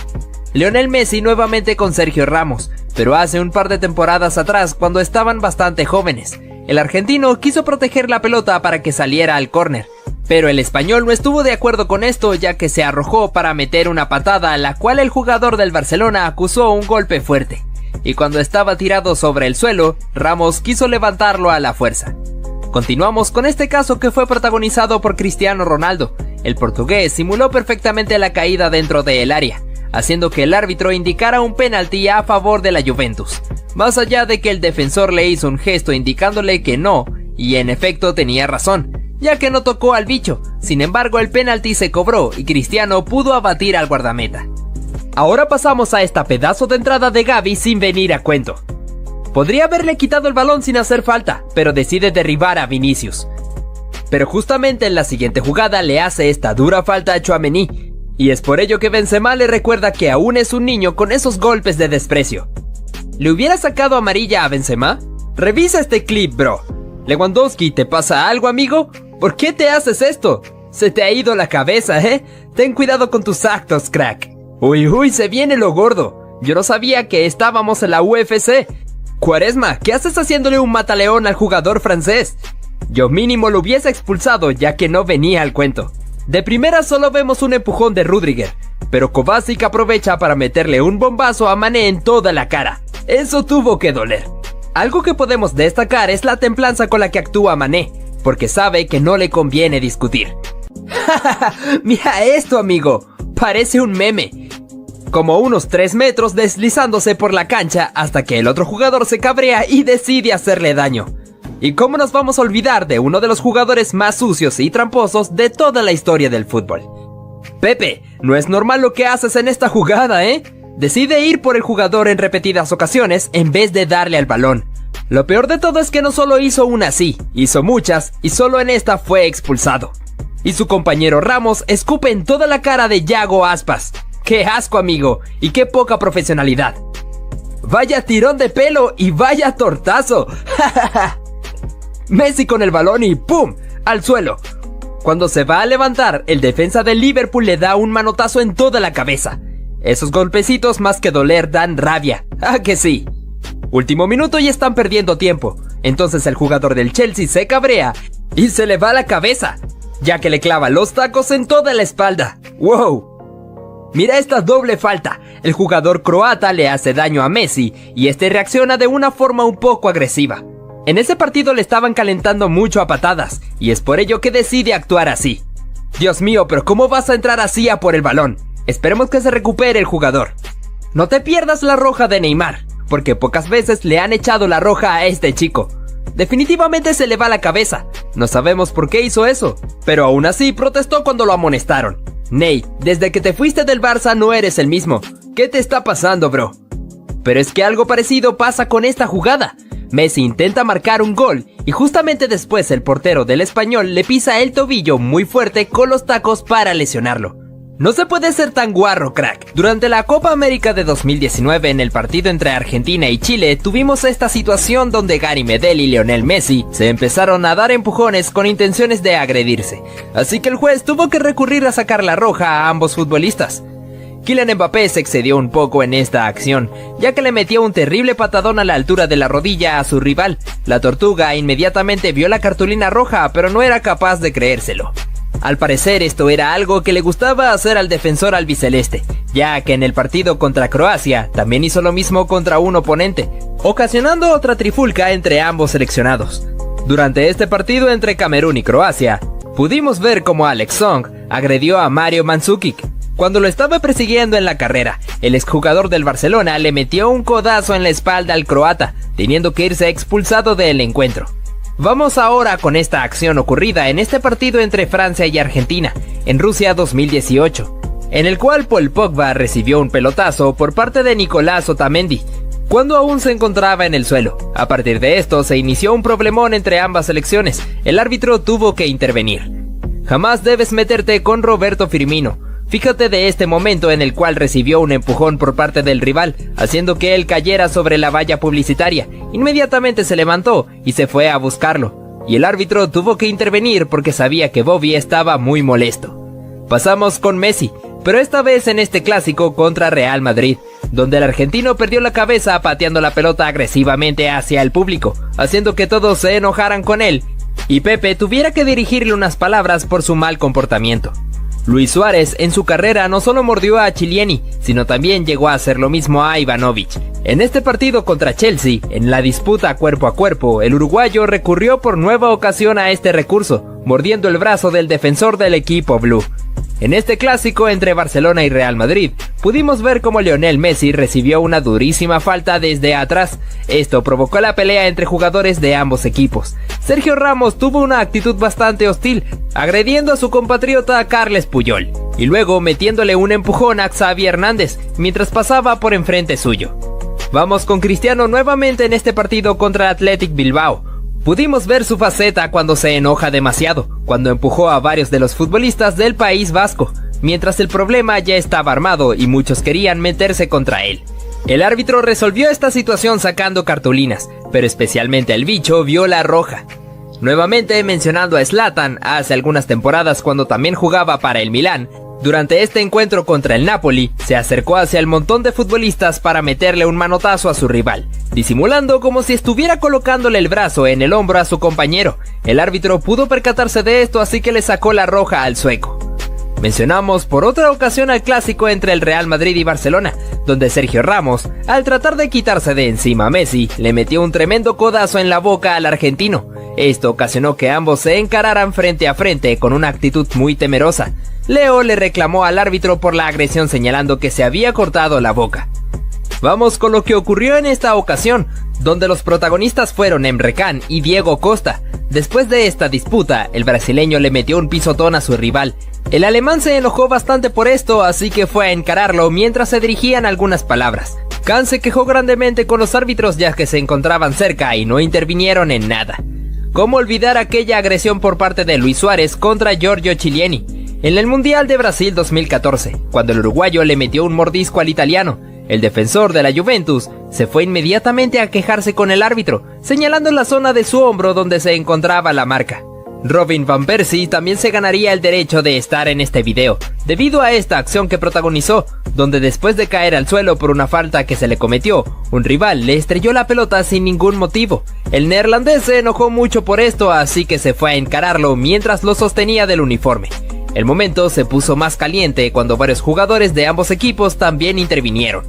Lionel Messi nuevamente con Sergio Ramos, pero hace un par de temporadas atrás cuando estaban bastante jóvenes. El argentino quiso proteger la pelota para que saliera al córner, pero el español no estuvo de acuerdo con esto, ya que se arrojó para meter una patada a la cual el jugador del Barcelona acusó un golpe fuerte. Y cuando estaba tirado sobre el suelo, Ramos quiso levantarlo a la fuerza. Continuamos con este caso que fue protagonizado por Cristiano Ronaldo. El portugués simuló perfectamente la caída dentro del área, haciendo que el árbitro indicara un penalti a favor de la Juventus. Más allá de que el defensor le hizo un gesto indicándole que no, y en efecto tenía razón, ya que no tocó al bicho. Sin embargo, el penalti se cobró y Cristiano pudo abatir al guardameta. Ahora pasamos a esta pedazo de entrada de Gavi sin venir a cuento. Podría haberle quitado el balón sin hacer falta, pero decide derribar a Vinicius. Pero justamente en la siguiente jugada le hace esta dura falta a Tchouaméni, y es por ello que Benzema le recuerda que aún es un niño con esos golpes de desprecio. ¿Le hubiera sacado amarilla a Benzema? Revisa este clip, bro. Lewandowski, ¿te pasa algo, amigo? ¿Por qué te haces esto? Se te ha ido la cabeza, ¿eh? Ten cuidado con tus actos, crack. Uy, se viene lo gordo. Yo no sabía que estábamos en la UFC. Quaresma, ¿qué haces haciéndole un mataleón al jugador francés? Yo mínimo lo hubiese expulsado ya que no venía al cuento. De primera solo vemos un empujón de Rüdiger, pero Kovacic aprovecha para meterle un bombazo a Mané en toda la cara. Eso tuvo que doler. Algo que podemos destacar es la templanza con la que actúa Mané, porque sabe que no le conviene discutir. Mira esto, amigo, parece un meme. Como unos 3 metros deslizándose por la cancha hasta que el otro jugador se cabrea y decide hacerle daño. ¿Y cómo nos vamos a olvidar de uno de los jugadores más sucios y tramposos de toda la historia del fútbol? Pepe, no es normal lo que haces en esta jugada, ¿eh? Decide ir por el jugador en repetidas ocasiones en vez de darle al balón. Lo peor de todo es que no solo hizo una así, hizo muchas y solo en esta fue expulsado. Y su compañero Ramos escupe en toda la cara de Yago Aspas. ¡Qué asco, amigo! ¡Y qué poca profesionalidad! ¡Vaya tirón de pelo y vaya tortazo! Messi con el balón y ¡pum! Al suelo. Cuando se va a levantar, el defensa del Liverpool le da un manotazo en toda la cabeza. Esos golpecitos más que doler dan rabia. ¡Ah, que sí! Último minuto y están perdiendo tiempo. Entonces el jugador del Chelsea se cabrea y se le va la cabeza, ya que le clava los tacos en toda la espalda. ¡Wow! Mira esta doble falta. El jugador croata le hace daño a Messi y este reacciona de una forma un poco agresiva. En ese partido le estaban calentando mucho a patadas y es por ello que decide actuar así. Dios mío, pero ¿cómo vas a entrar así a por el balón? Esperemos que se recupere el jugador. No te pierdas la roja de Neymar, porque pocas veces le han echado la roja a este chico. Definitivamente se le va la cabeza. No sabemos por qué hizo eso, pero aún así protestó cuando lo amonestaron. Ney, desde que te fuiste del Barça no eres el mismo. ¿Qué te está pasando, bro? Pero es que algo parecido pasa con esta jugada. Messi intenta marcar un gol y justamente después el portero del Español le pisa el tobillo muy fuerte con los tacos para lesionarlo. No se puede ser tan guarro, crack. Durante la Copa América de 2019, en el partido entre Argentina y Chile, tuvimos esta situación donde Gary Medel y Lionel Messi se empezaron a dar empujones con intenciones de agredirse. Así que el juez tuvo que recurrir a sacar la roja a ambos futbolistas. Kylian Mbappé se excedió un poco en esta acción, ya que le metió un terrible patadón a la altura de la rodilla a su rival. La Tortuga inmediatamente vio la cartulina roja, pero no era capaz de creérselo. Al parecer esto era algo que le gustaba hacer al defensor albiceleste, ya que en el partido contra Croacia también hizo lo mismo contra un oponente, ocasionando otra trifulca entre ambos seleccionados. Durante este partido entre Camerún y Croacia, pudimos ver cómo Alex Song agredió a Mario Mandzukic. Cuando lo estaba persiguiendo en la carrera, el exjugador del Barcelona le metió un codazo en la espalda al croata, teniendo que irse expulsado del encuentro. Vamos ahora con esta acción ocurrida en este partido entre Francia y Argentina, en Rusia 2018, en el cual Paul Pogba recibió un pelotazo por parte de Nicolás Otamendi, cuando aún se encontraba en el suelo. A partir de esto se inició un problemón entre ambas selecciones, el árbitro tuvo que intervenir. Jamás debes meterte con Roberto Firmino. Fíjate de este momento en el cual recibió un empujón por parte del rival, haciendo que él cayera sobre la valla publicitaria. Inmediatamente se levantó y se fue a buscarlo, y el árbitro tuvo que intervenir porque sabía que Bobby estaba muy molesto. Pasamos con Messi, pero esta vez en este clásico contra Real Madrid, donde el argentino perdió la cabeza pateando la pelota agresivamente hacia el público, haciendo que todos se enojaran con él, y Pepe tuviera que dirigirle unas palabras por su mal comportamiento. Luis Suárez en su carrera no solo mordió a Chiellini, sino también llegó a hacer lo mismo a Ivanovic. En este partido contra Chelsea, en la disputa cuerpo a cuerpo, el uruguayo recurrió por nueva ocasión a este recurso, mordiendo el brazo del defensor del equipo blue. En este clásico entre Barcelona y Real Madrid, pudimos ver cómo Lionel Messi recibió una durísima falta desde atrás. Esto provocó la pelea entre jugadores de ambos equipos. Sergio Ramos tuvo una actitud bastante hostil, agrediendo a su compatriota Carles Puyol, y luego metiéndole un empujón a Xavi Hernández, mientras pasaba por enfrente suyo. Vamos con Cristiano nuevamente en este partido contra Athletic Bilbao. Pudimos ver su faceta cuando se enoja demasiado, cuando empujó a varios de los futbolistas del País Vasco, mientras el problema ya estaba armado y muchos querían meterse contra él. El árbitro resolvió esta situación sacando cartulinas, pero especialmente el bicho vio la roja. Nuevamente mencionando a Zlatan hace algunas temporadas cuando también jugaba para el Milán, durante este encuentro contra el Napoli, se acercó hacia el montón de futbolistas para meterle un manotazo a su rival, disimulando como si estuviera colocándole el brazo en el hombro a su compañero. El árbitro pudo percatarse de esto, así que le sacó la roja al sueco. Mencionamos por otra ocasión al clásico entre el Real Madrid y Barcelona, donde Sergio Ramos, al tratar de quitarse de encima a Messi, le metió un tremendo codazo en la boca al argentino. Esto ocasionó que ambos se encararan frente a frente con una actitud muy temerosa. Leo le reclamó al árbitro por la agresión señalando que se había cortado la boca. Vamos con lo que ocurrió en esta ocasión, donde los protagonistas fueron Emre Can y Diego Costa. Después de esta disputa, el brasileño le metió un pisotón a su rival. El alemán se enojó bastante por esto, así que fue a encararlo mientras se dirigían algunas palabras. Can se quejó grandemente con los árbitros ya que se encontraban cerca y no intervinieron en nada. ¿Cómo olvidar aquella agresión por parte de Luis Suárez contra Giorgio Chiellini en el Mundial de Brasil 2014, cuando el uruguayo le metió un mordisco al italiano? El defensor de la Juventus se fue inmediatamente a quejarse con el árbitro, señalando la zona de su hombro donde se encontraba la marca. Robin van Persie también se ganaría el derecho de estar en este video, debido a esta acción que protagonizó, donde después de caer al suelo por una falta que se le cometió, un rival le estrelló la pelota sin ningún motivo. El neerlandés se enojó mucho por esto, así que se fue a encararlo mientras lo sostenía del uniforme. El momento se puso más caliente cuando varios jugadores de ambos equipos también intervinieron.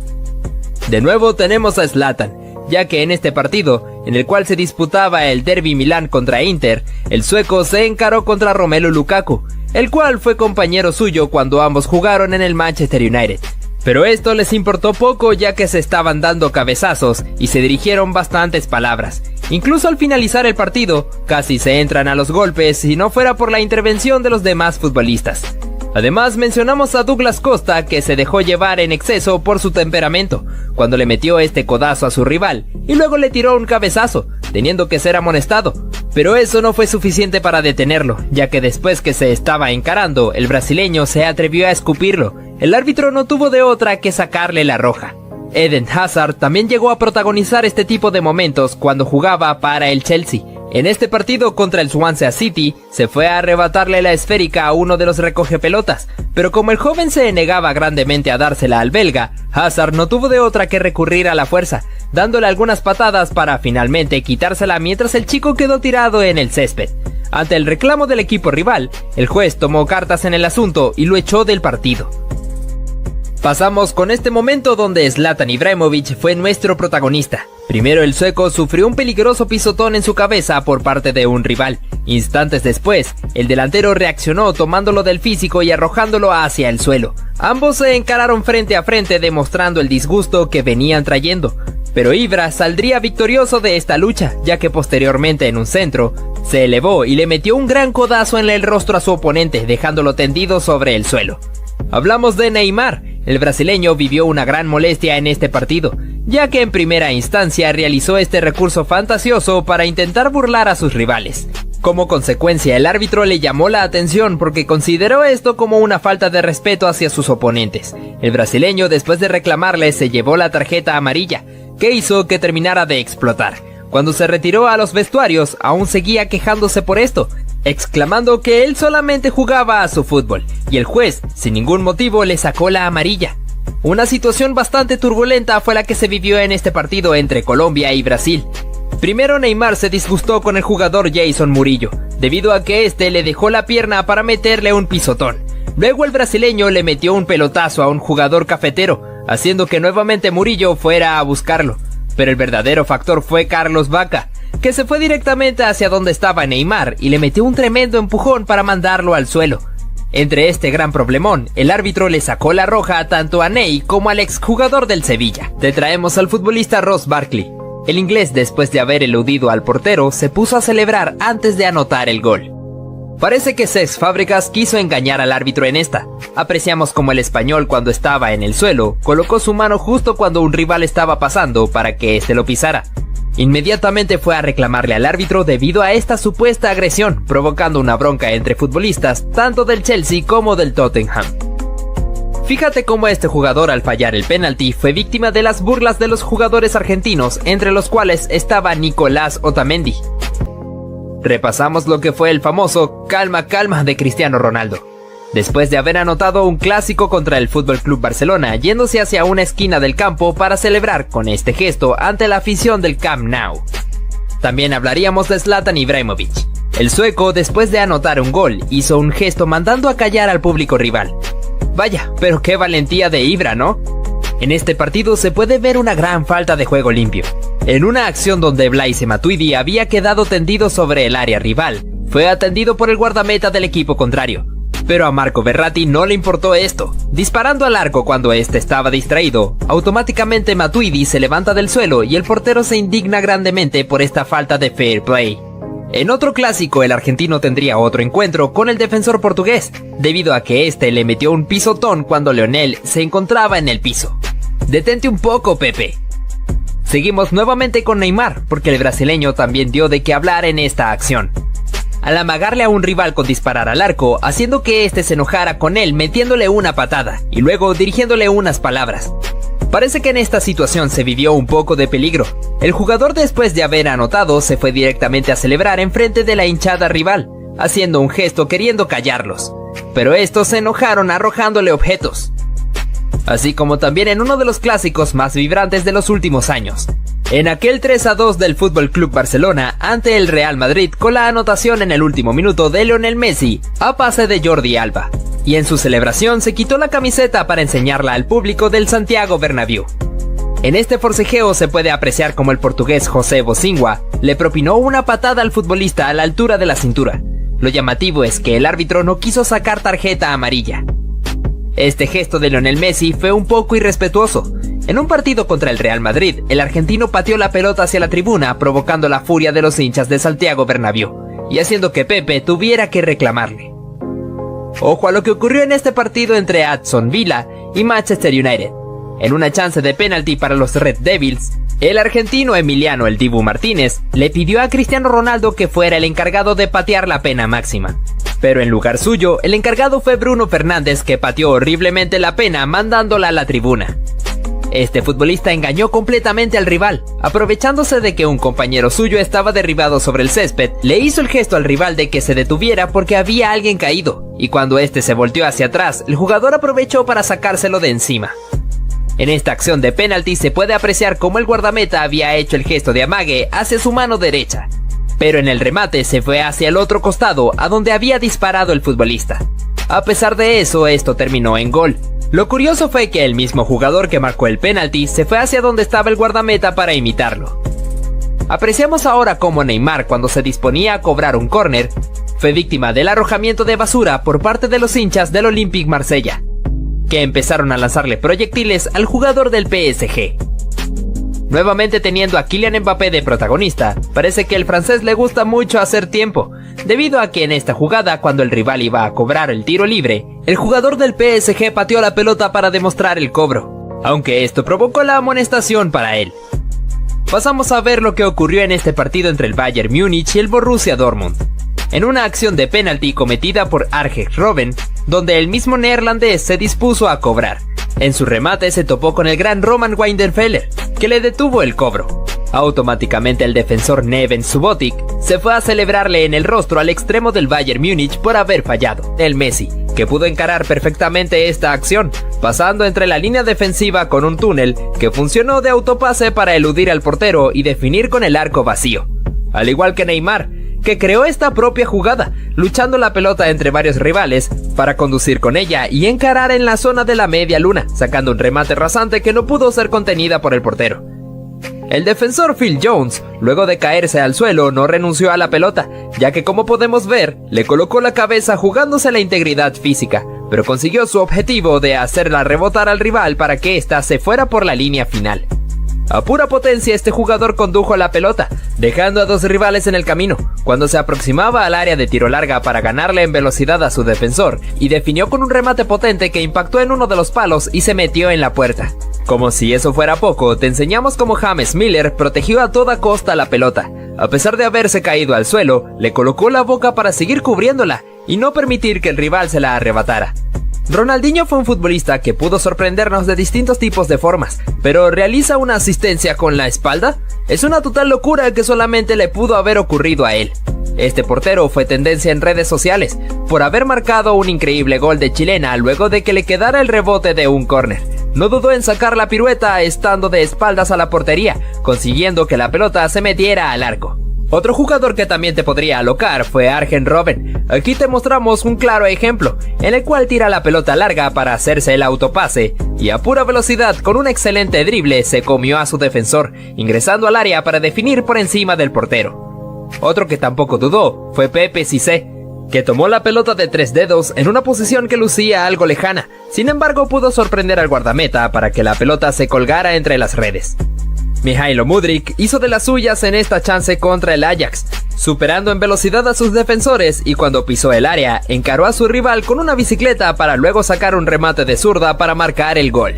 De nuevo tenemos a Zlatan, ya que en este partido, en el cual se disputaba el Derby Milán contra Inter, el sueco se encaró contra Romelu Lukaku, el cual fue compañero suyo cuando ambos jugaron en el Manchester United. Pero esto les importó poco ya que se estaban dando cabezazos y se dirigieron bastantes palabras. Incluso al finalizar el partido, casi se entran a los golpes si no fuera por la intervención de los demás futbolistas. Además mencionamos a Douglas Costa, que se dejó llevar en exceso por su temperamento, cuando le metió este codazo a su rival y luego le tiró un cabezazo, teniendo que ser amonestado. Pero eso no fue suficiente para detenerlo, ya que después que se estaba encarando, el brasileño se atrevió a escupirlo. El árbitro no tuvo de otra que sacarle la roja. Eden Hazard también llegó a protagonizar este tipo de momentos cuando jugaba para el Chelsea. En este partido contra el Swansea City, se fue a arrebatarle la esférica a uno de los recogepelotas, pero como el joven se negaba grandemente a dársela al belga, Hazard no tuvo de otra que recurrir a la fuerza, dándole algunas patadas para finalmente quitársela mientras el chico quedó tirado en el césped. Ante el reclamo del equipo rival, el juez tomó cartas en el asunto y lo echó del partido. Pasamos con este momento donde Zlatan Ibrahimovic fue nuestro protagonista. Primero el sueco sufrió un peligroso pisotón en su cabeza por parte de un rival. Instantes después, el delantero reaccionó tomándolo del físico y arrojándolo hacia el suelo. Ambos se encararon frente a frente demostrando el disgusto que venían trayendo. Pero Ibra saldría victorioso de esta lucha, ya que posteriormente en un centro, se elevó y le metió un gran codazo en el rostro a su oponente, dejándolo tendido sobre el suelo. Hablamos de Neymar. El brasileño vivió una gran molestia en este partido, ya que en primera instancia realizó este recurso fantasioso para intentar burlar a sus rivales. Como consecuencia, el árbitro le llamó la atención porque consideró esto como una falta de respeto hacia sus oponentes. El brasileño, después de reclamarle, se llevó la tarjeta amarilla, que hizo que terminara de explotar. Cuando se retiró a los vestuarios, aún seguía quejándose por esto, exclamando que él solamente jugaba a su fútbol, y el juez, sin ningún motivo, le sacó la amarilla. Una situación bastante turbulenta fue la que se vivió en este partido entre Colombia y Brasil. Primero Neymar se disgustó con el jugador Jason Murillo, debido a que este le dejó la pierna para meterle un pisotón. Luego el brasileño le metió un pelotazo a un jugador cafetero, haciendo que nuevamente Murillo fuera a buscarlo. Pero el verdadero factor fue Carlos Vaca, que se fue directamente hacia donde estaba Neymar y le metió un tremendo empujón para mandarlo al suelo. Entre este gran problemón, el árbitro le sacó la roja tanto a Ney como al exjugador del Sevilla. Te traemos al futbolista Ross Barkley. El inglés, después de haber eludido al portero, se puso a celebrar antes de anotar el gol. Parece que Cesc Fábregas quiso engañar al árbitro en esta. Apreciamos como el español, cuando estaba en el suelo, colocó su mano justo cuando un rival estaba pasando para que éste lo pisara. Inmediatamente fue a reclamarle al árbitro debido a esta supuesta agresión, provocando una bronca entre futbolistas tanto del Chelsea como del Tottenham. Fíjate cómo este jugador, al fallar el penalti, fue víctima de las burlas de los jugadores argentinos, entre los cuales estaba Nicolás Otamendi. Repasamos lo que fue el famoso calma calma de Cristiano Ronaldo. Después de haber anotado un clásico contra el FC Barcelona, yéndose hacia una esquina del campo para celebrar con este gesto ante la afición del Camp Nou. También hablaríamos de Zlatan Ibrahimovic. El sueco, después de anotar un gol, hizo un gesto mandando a callar al público rival. Vaya, pero qué valentía de Ibra, ¿no? En este partido se puede ver una gran falta de juego limpio. En una acción donde Blaise Matuidi había quedado tendido sobre el área rival, fue atendido por el guardameta del equipo contrario. Pero a Marco Verratti no le importó esto. Disparando al arco cuando este estaba distraído, automáticamente Matuidi se levanta del suelo y el portero se indigna grandemente por esta falta de fair play. En otro clásico, el argentino tendría otro encuentro con el defensor portugués, debido a que este le metió un pisotón cuando Lionel se encontraba en el piso. Detente un poco, Pepe. Seguimos nuevamente con Neymar, porque el brasileño también dio de qué hablar en esta acción. Al amagarle a un rival con disparar al arco, haciendo que éste se enojara con él metiéndole una patada, y luego dirigiéndole unas palabras. Parece que en esta situación se vivió un poco de peligro. El jugador, después de haber anotado, se fue directamente a celebrar enfrente de la hinchada rival, haciendo un gesto queriendo callarlos. Pero estos se enojaron arrojándole objetos. Así como también en uno de los clásicos más vibrantes de los últimos años. En aquel 3-2 del FC Barcelona ante el Real Madrid, con la anotación en el último minuto de Lionel Messi a pase de Jordi Alba. Y en su celebración se quitó la camiseta para enseñarla al público del Santiago Bernabéu. En este forcejeo se puede apreciar como el portugués José Bocingua le propinó una patada al futbolista a la altura de la cintura. Lo llamativo es que el árbitro no quiso sacar tarjeta amarilla. Este gesto de Lionel Messi fue un poco irrespetuoso. En un partido contra el Real Madrid, el argentino pateó la pelota hacia la tribuna, provocando la furia de los hinchas de Santiago Bernabéu, y haciendo que Pepe tuviera que reclamarle. Ojo a lo que ocurrió en este partido entre Aston Villa y Manchester United. En una chance de penalti para los Red Devils, el argentino Emiliano "El Dibu" Martínez le pidió a Cristiano Ronaldo que fuera el encargado de patear la pena máxima. Pero en lugar suyo, el encargado fue Bruno Fernández, que pateó horriblemente la pena mandándola a la tribuna. Este futbolista engañó completamente al rival, aprovechándose de que un compañero suyo estaba derribado sobre el césped, le hizo el gesto al rival de que se detuviera porque había alguien caído, y cuando este se volteó hacia atrás, el jugador aprovechó para sacárselo de encima. En esta acción de penalti se puede apreciar cómo el guardameta había hecho el gesto de amague hacia su mano derecha, pero en el remate se fue hacia el otro costado a donde había disparado el futbolista. A pesar de eso, esto terminó en gol. Lo curioso fue que el mismo jugador que marcó el penalti se fue hacia donde estaba el guardameta para imitarlo. Apreciamos ahora cómo Neymar, cuando se disponía a cobrar un córner, fue víctima del arrojamiento de basura por parte de los hinchas del Olympique Marsella, que empezaron a lanzarle proyectiles al jugador del PSG. Nuevamente teniendo a Kylian Mbappé de protagonista, parece que el francés le gusta mucho hacer tiempo, debido a que en esta jugada, cuando el rival iba a cobrar el tiro libre, el jugador del PSG pateó la pelota para demostrar el cobro, aunque esto provocó la amonestación para él. Pasamos a ver lo que ocurrió en este partido entre el Bayern Múnich y el Borussia Dortmund, en una acción de penalti cometida por Arjen Robben, donde el mismo neerlandés se dispuso a cobrar. En su remate se topó con el gran Roman Weidenfeller, que le detuvo el cobro. Automáticamente el defensor Neven Subotic se fue a celebrarle en el rostro al extremo del Bayern Múnich por haber fallado. El Messi, que pudo encarar perfectamente esta acción, pasando entre la línea defensiva con un túnel que funcionó de autopase para eludir al portero y definir con el arco vacío. Al igual que Neymar, que creó esta propia jugada, luchando la pelota entre varios rivales para conducir con ella y encarar en la zona de la media luna, sacando un remate rasante que no pudo ser contenida por el portero. El defensor Phil Jones, luego de caerse al suelo, no renunció a la pelota, ya que como podemos ver, le colocó la cabeza jugándose la integridad física, pero consiguió su objetivo de hacerla rebotar al rival para que ésta se fuera por la línea final. A pura potencia este jugador condujo la pelota, dejando a dos rivales en el camino, cuando se aproximaba al área de tiro larga para ganarle en velocidad a su defensor, y definió con un remate potente que impactó en uno de los palos y se metió en la puerta. Como si eso fuera poco, te enseñamos cómo James Miller protegió a toda costa la pelota. A pesar de haberse caído al suelo, le colocó la boca para seguir cubriéndola y no permitir que el rival se la arrebatara. Ronaldinho fue un futbolista que pudo sorprendernos de distintos tipos de formas, pero ¿realiza una asistencia con la espalda? Es una total locura que solamente le pudo haber ocurrido a él. Este portero fue tendencia en redes sociales por haber marcado un increíble gol de chilena luego de que le quedara el rebote de un córner. No dudó en sacar la pirueta estando de espaldas a la portería, consiguiendo que la pelota se metiera al arco. Otro jugador que también te podría alocar fue Arjen Robben. Aquí te mostramos un claro ejemplo, en el cual tira la pelota larga para hacerse el autopase, y a pura velocidad con un excelente drible se comió a su defensor, ingresando al área para definir por encima del portero. Otro que tampoco dudó fue Pepe Cissé, que tomó la pelota de 3 dedos en una posición que lucía algo lejana, sin embargo pudo sorprender al guardameta para que la pelota se colgara entre las redes. Mihailo Mudryk hizo de las suyas en esta chance contra el Ajax, superando en velocidad a sus defensores y cuando pisó el área, encaró a su rival con una bicicleta para luego sacar un remate de zurda para marcar el gol.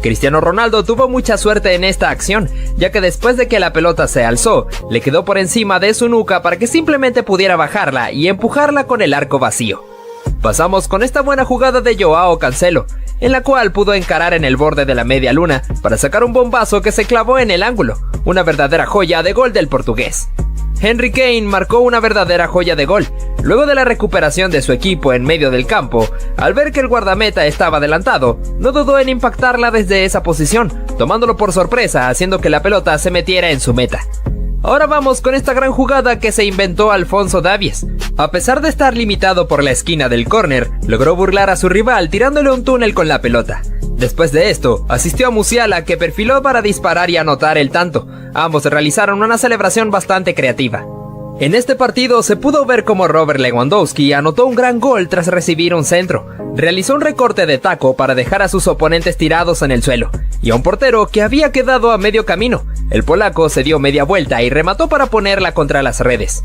Cristiano Ronaldo tuvo mucha suerte en esta acción, ya que después de que la pelota se alzó, le quedó por encima de su nuca para que simplemente pudiera bajarla y empujarla con el arco vacío. Pasamos con esta buena jugada de Joao Cancelo, en la cual pudo encarar en el borde de la media luna para sacar un bombazo que se clavó en el ángulo, una verdadera joya de gol del portugués. Henry Kane marcó una verdadera joya de gol, luego de la recuperación de su equipo en medio del campo. Al ver que el guardameta estaba adelantado, no dudó en impactarla desde esa posición, tomándolo por sorpresa, haciendo que la pelota se metiera en su meta. Ahora vamos con esta gran jugada que se inventó Alfonso Davies. A pesar de estar limitado por la esquina del córner, logró burlar a su rival tirándole un túnel con la pelota. Después de esto, asistió a Musiala, que perfiló para disparar y anotar el tanto. Ambos realizaron una celebración bastante creativa. En este partido se pudo ver cómo Robert Lewandowski anotó un gran gol tras recibir un centro. Realizó un recorte de taco para dejar a sus oponentes tirados en el suelo, y a un portero que había quedado a medio camino. El polaco se dio media vuelta y remató para ponerla contra las redes.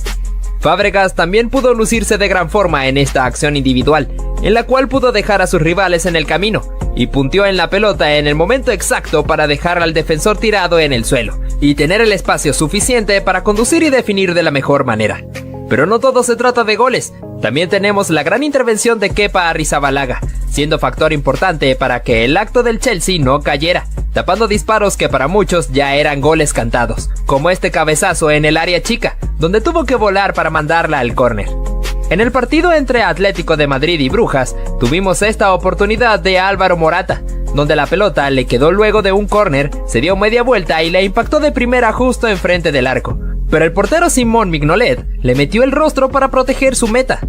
Fábregas también pudo lucirse de gran forma en esta acción individual, en la cual pudo dejar a sus rivales en el camino, y punteó en la pelota en el momento exacto para dejar al defensor tirado en el suelo, y tener el espacio suficiente para conducir y definir de la mejor manera. Pero no todo se trata de goles, también tenemos la gran intervención de Kepa Arrizabalaga, siendo factor importante para que el acto del Chelsea no cayera, tapando disparos que para muchos ya eran goles cantados, como este cabezazo en el área chica, donde tuvo que volar para mandarla al córner. En el partido entre Atlético de Madrid y Brujas, tuvimos esta oportunidad de Álvaro Morata, donde la pelota le quedó luego de un córner, se dio media vuelta y le impactó de primera justo enfrente del arco, pero el portero Simón Mignolet le metió el rostro para proteger su meta.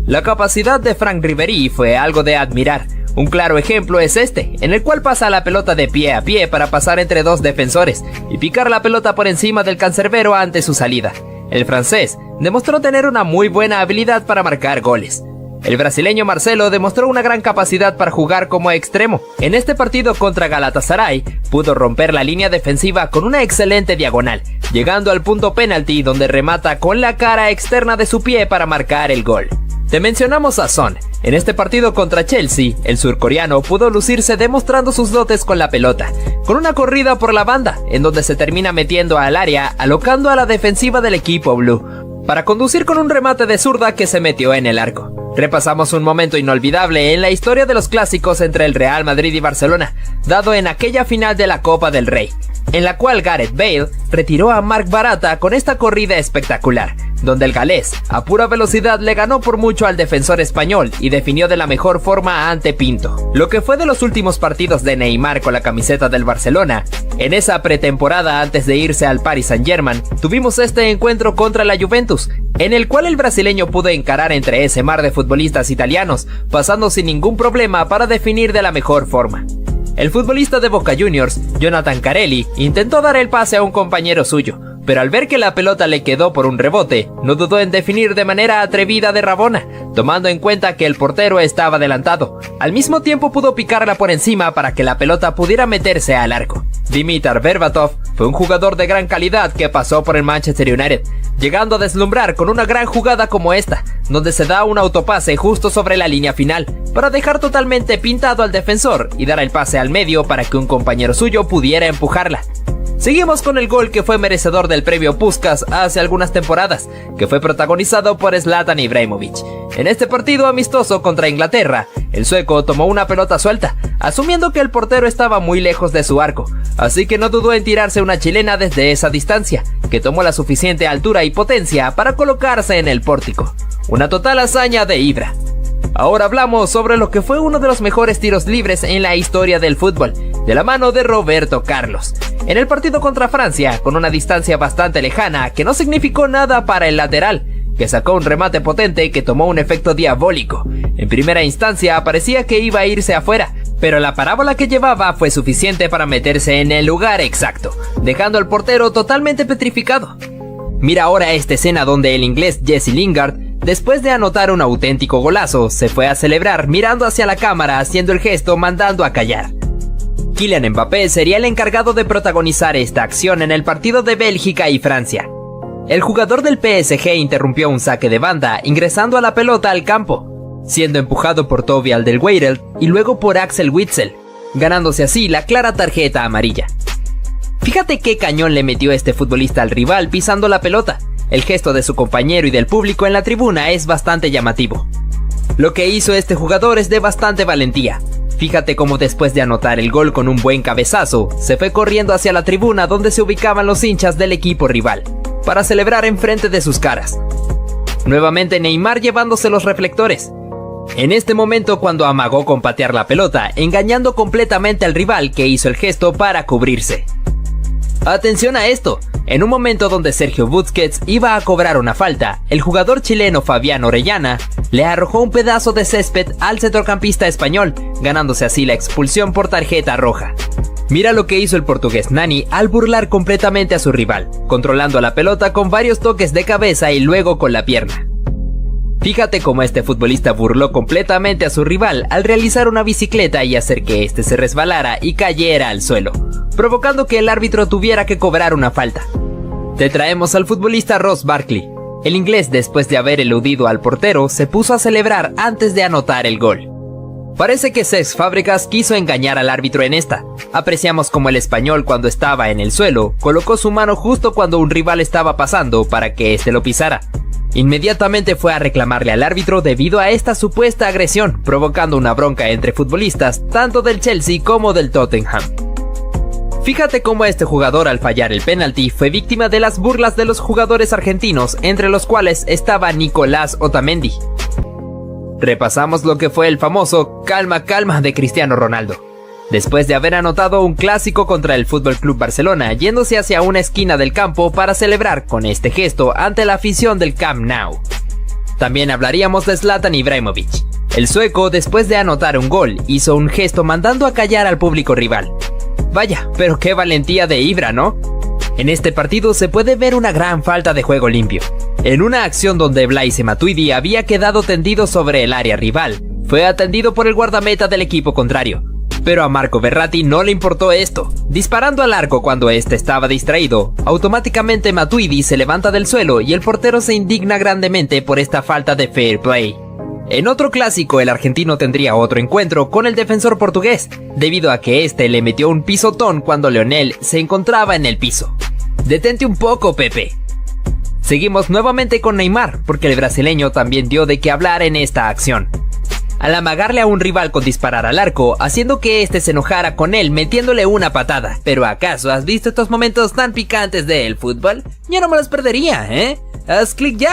La capacidad de Franck Ribéry fue algo de admirar. Un claro ejemplo es este, en el cual pasa la pelota de pie a pie para pasar entre dos defensores y picar la pelota por encima del cancerbero ante su salida. El francés demostró tener una muy buena habilidad para marcar goles. El brasileño Marcelo demostró una gran capacidad para jugar como extremo. En este partido contra Galatasaray, pudo romper la línea defensiva con una excelente diagonal, llegando al punto penalti donde remata con la cara externa de su pie para marcar el gol. Te mencionamos a Son. En este partido contra Chelsea, el surcoreano pudo lucirse demostrando sus dotes con la pelota, con una corrida por la banda, en donde se termina metiendo al área, alocando a la defensiva del equipo blue, para conducir con un remate de zurda que se metió en el arco. Repasamos un momento inolvidable en la historia de los clásicos entre el Real Madrid y Barcelona, dado en aquella final de la Copa del Rey, en la cual Gareth Bale retiró a Marc Baratra con esta corrida espectacular, donde el galés a pura velocidad le ganó por mucho al defensor español y definió de la mejor forma ante Pinto. Lo que fue de los últimos partidos de Neymar con la camiseta del Barcelona, en esa pretemporada antes de irse al Paris Saint-Germain, tuvimos este encuentro contra la Juventus, en el cual el brasileño pudo encarar entre ese mar de futbolistas italianos, pasando sin ningún problema para definir de la mejor forma. El futbolista de Boca Juniors, Jonathan Carelli, intentó dar el pase a un compañero suyo, pero al ver que la pelota le quedó por un rebote, no dudó en definir de manera atrevida de Rabona, tomando en cuenta que el portero estaba adelantado. Al mismo tiempo pudo picarla por encima para que la pelota pudiera meterse al arco. Dimitar Berbatov fue un jugador de gran calidad que pasó por el Manchester United, llegando a deslumbrar con una gran jugada como esta, donde se da un autopase justo sobre la línea final, para dejar totalmente pintado al defensor y dar el pase al medio para que un compañero suyo pudiera empujarla. Seguimos con el gol que fue merecedor del premio Puskás hace algunas temporadas, que fue protagonizado por Zlatan Ibrahimovic. En este partido amistoso contra Inglaterra, el sueco tomó una pelota suelta, asumiendo que el portero estaba muy lejos de su arco, así que no dudó en tirarse una chilena desde esa distancia, que tomó la suficiente altura y potencia para colocarse en el pórtico. Una total hazaña de Ibra. Ahora hablamos sobre lo que fue uno de los mejores tiros libres en la historia del fútbol, de la mano de Roberto Carlos. En el partido contra Francia, con una distancia bastante lejana que no significó nada para el lateral, que sacó un remate potente que tomó un efecto diabólico. En primera instancia parecía que iba a irse afuera, pero la parábola que llevaba fue suficiente para meterse en el lugar exacto, dejando al portero totalmente petrificado. Mira ahora esta escena donde el inglés Jesse Lingard, después de anotar un auténtico golazo, se fue a celebrar mirando hacia la cámara haciendo el gesto mandando a callar. Kylian Mbappé sería el encargado de protagonizar esta acción en el partido de Bélgica y Francia. El jugador del PSG interrumpió un saque de banda ingresando a la pelota al campo, siendo empujado por Toby Alderweireld y luego por Axel Witsel, ganándose así la clara tarjeta amarilla. Fíjate qué cañón le metió este futbolista al rival pisando la pelota. El gesto de su compañero y del público en la tribuna es bastante llamativo. Lo que hizo este jugador es de bastante valentía. Fíjate cómo después de anotar el gol con un buen cabezazo, se fue corriendo hacia la tribuna donde se ubicaban los hinchas del equipo rival, para celebrar enfrente de sus caras. Nuevamente Neymar llevándose los reflectores. En este momento cuando amagó con patear la pelota, engañando completamente al rival que hizo el gesto para cubrirse. Atención a esto, en un momento donde Sergio Busquets iba a cobrar una falta, el jugador chileno Fabián Orellana le arrojó un pedazo de césped al centrocampista español, ganándose así la expulsión por tarjeta roja. Mira lo que hizo el portugués Nani al burlar completamente a su rival, controlando la pelota con varios toques de cabeza y luego con la pierna. Fíjate cómo este futbolista burló completamente a su rival al realizar una bicicleta y hacer que este se resbalara y cayera al suelo, provocando que el árbitro tuviera que cobrar una falta. Te traemos al futbolista Ross Barkley. El inglés, después de haber eludido al portero, se puso a celebrar antes de anotar el gol. Parece que Cesc Fábregas quiso engañar al árbitro en esta. Apreciamos como el español, cuando estaba en el suelo, colocó su mano justo cuando un rival estaba pasando para que éste lo pisara. Inmediatamente fue a reclamarle al árbitro debido a esta supuesta agresión, provocando una bronca entre futbolistas tanto del Chelsea como del Tottenham. Fíjate cómo este jugador al fallar el penalti fue víctima de las burlas de los jugadores argentinos, entre los cuales estaba Nicolás Otamendi. Repasamos lo que fue el famoso calma calma de Cristiano Ronaldo. Después de haber anotado un clásico contra el FC Barcelona, yéndose hacia una esquina del campo para celebrar con este gesto ante la afición del Camp Nou. También hablaríamos de Zlatan Ibrahimovic. El sueco, después de anotar un gol, hizo un gesto mandando a callar al público rival. Vaya, pero qué valentía de Ibra, ¿no? En este partido se puede ver una gran falta de juego limpio. En una acción donde Blaise Matuidi había quedado tendido sobre el área rival, fue atendido por el guardameta del equipo contrario. Pero a Marco Verratti no le importó esto. Disparando al arco cuando este estaba distraído, automáticamente Matuidi se levanta del suelo y el portero se indigna grandemente por esta falta de fair play. En otro clásico, el argentino tendría otro encuentro con el defensor portugués, debido a que este le metió un pisotón cuando Lionel se encontraba en el piso. Detente un poco, Pepe. Seguimos nuevamente con Neymar, porque el brasileño también dio de qué hablar en esta acción. Al amagarle a un rival con disparar al arco, haciendo que este se enojara con él metiéndole una patada. ¿Pero acaso has visto estos momentos tan picantes del fútbol? Yo no me los perdería, ¿eh? Haz clic ya.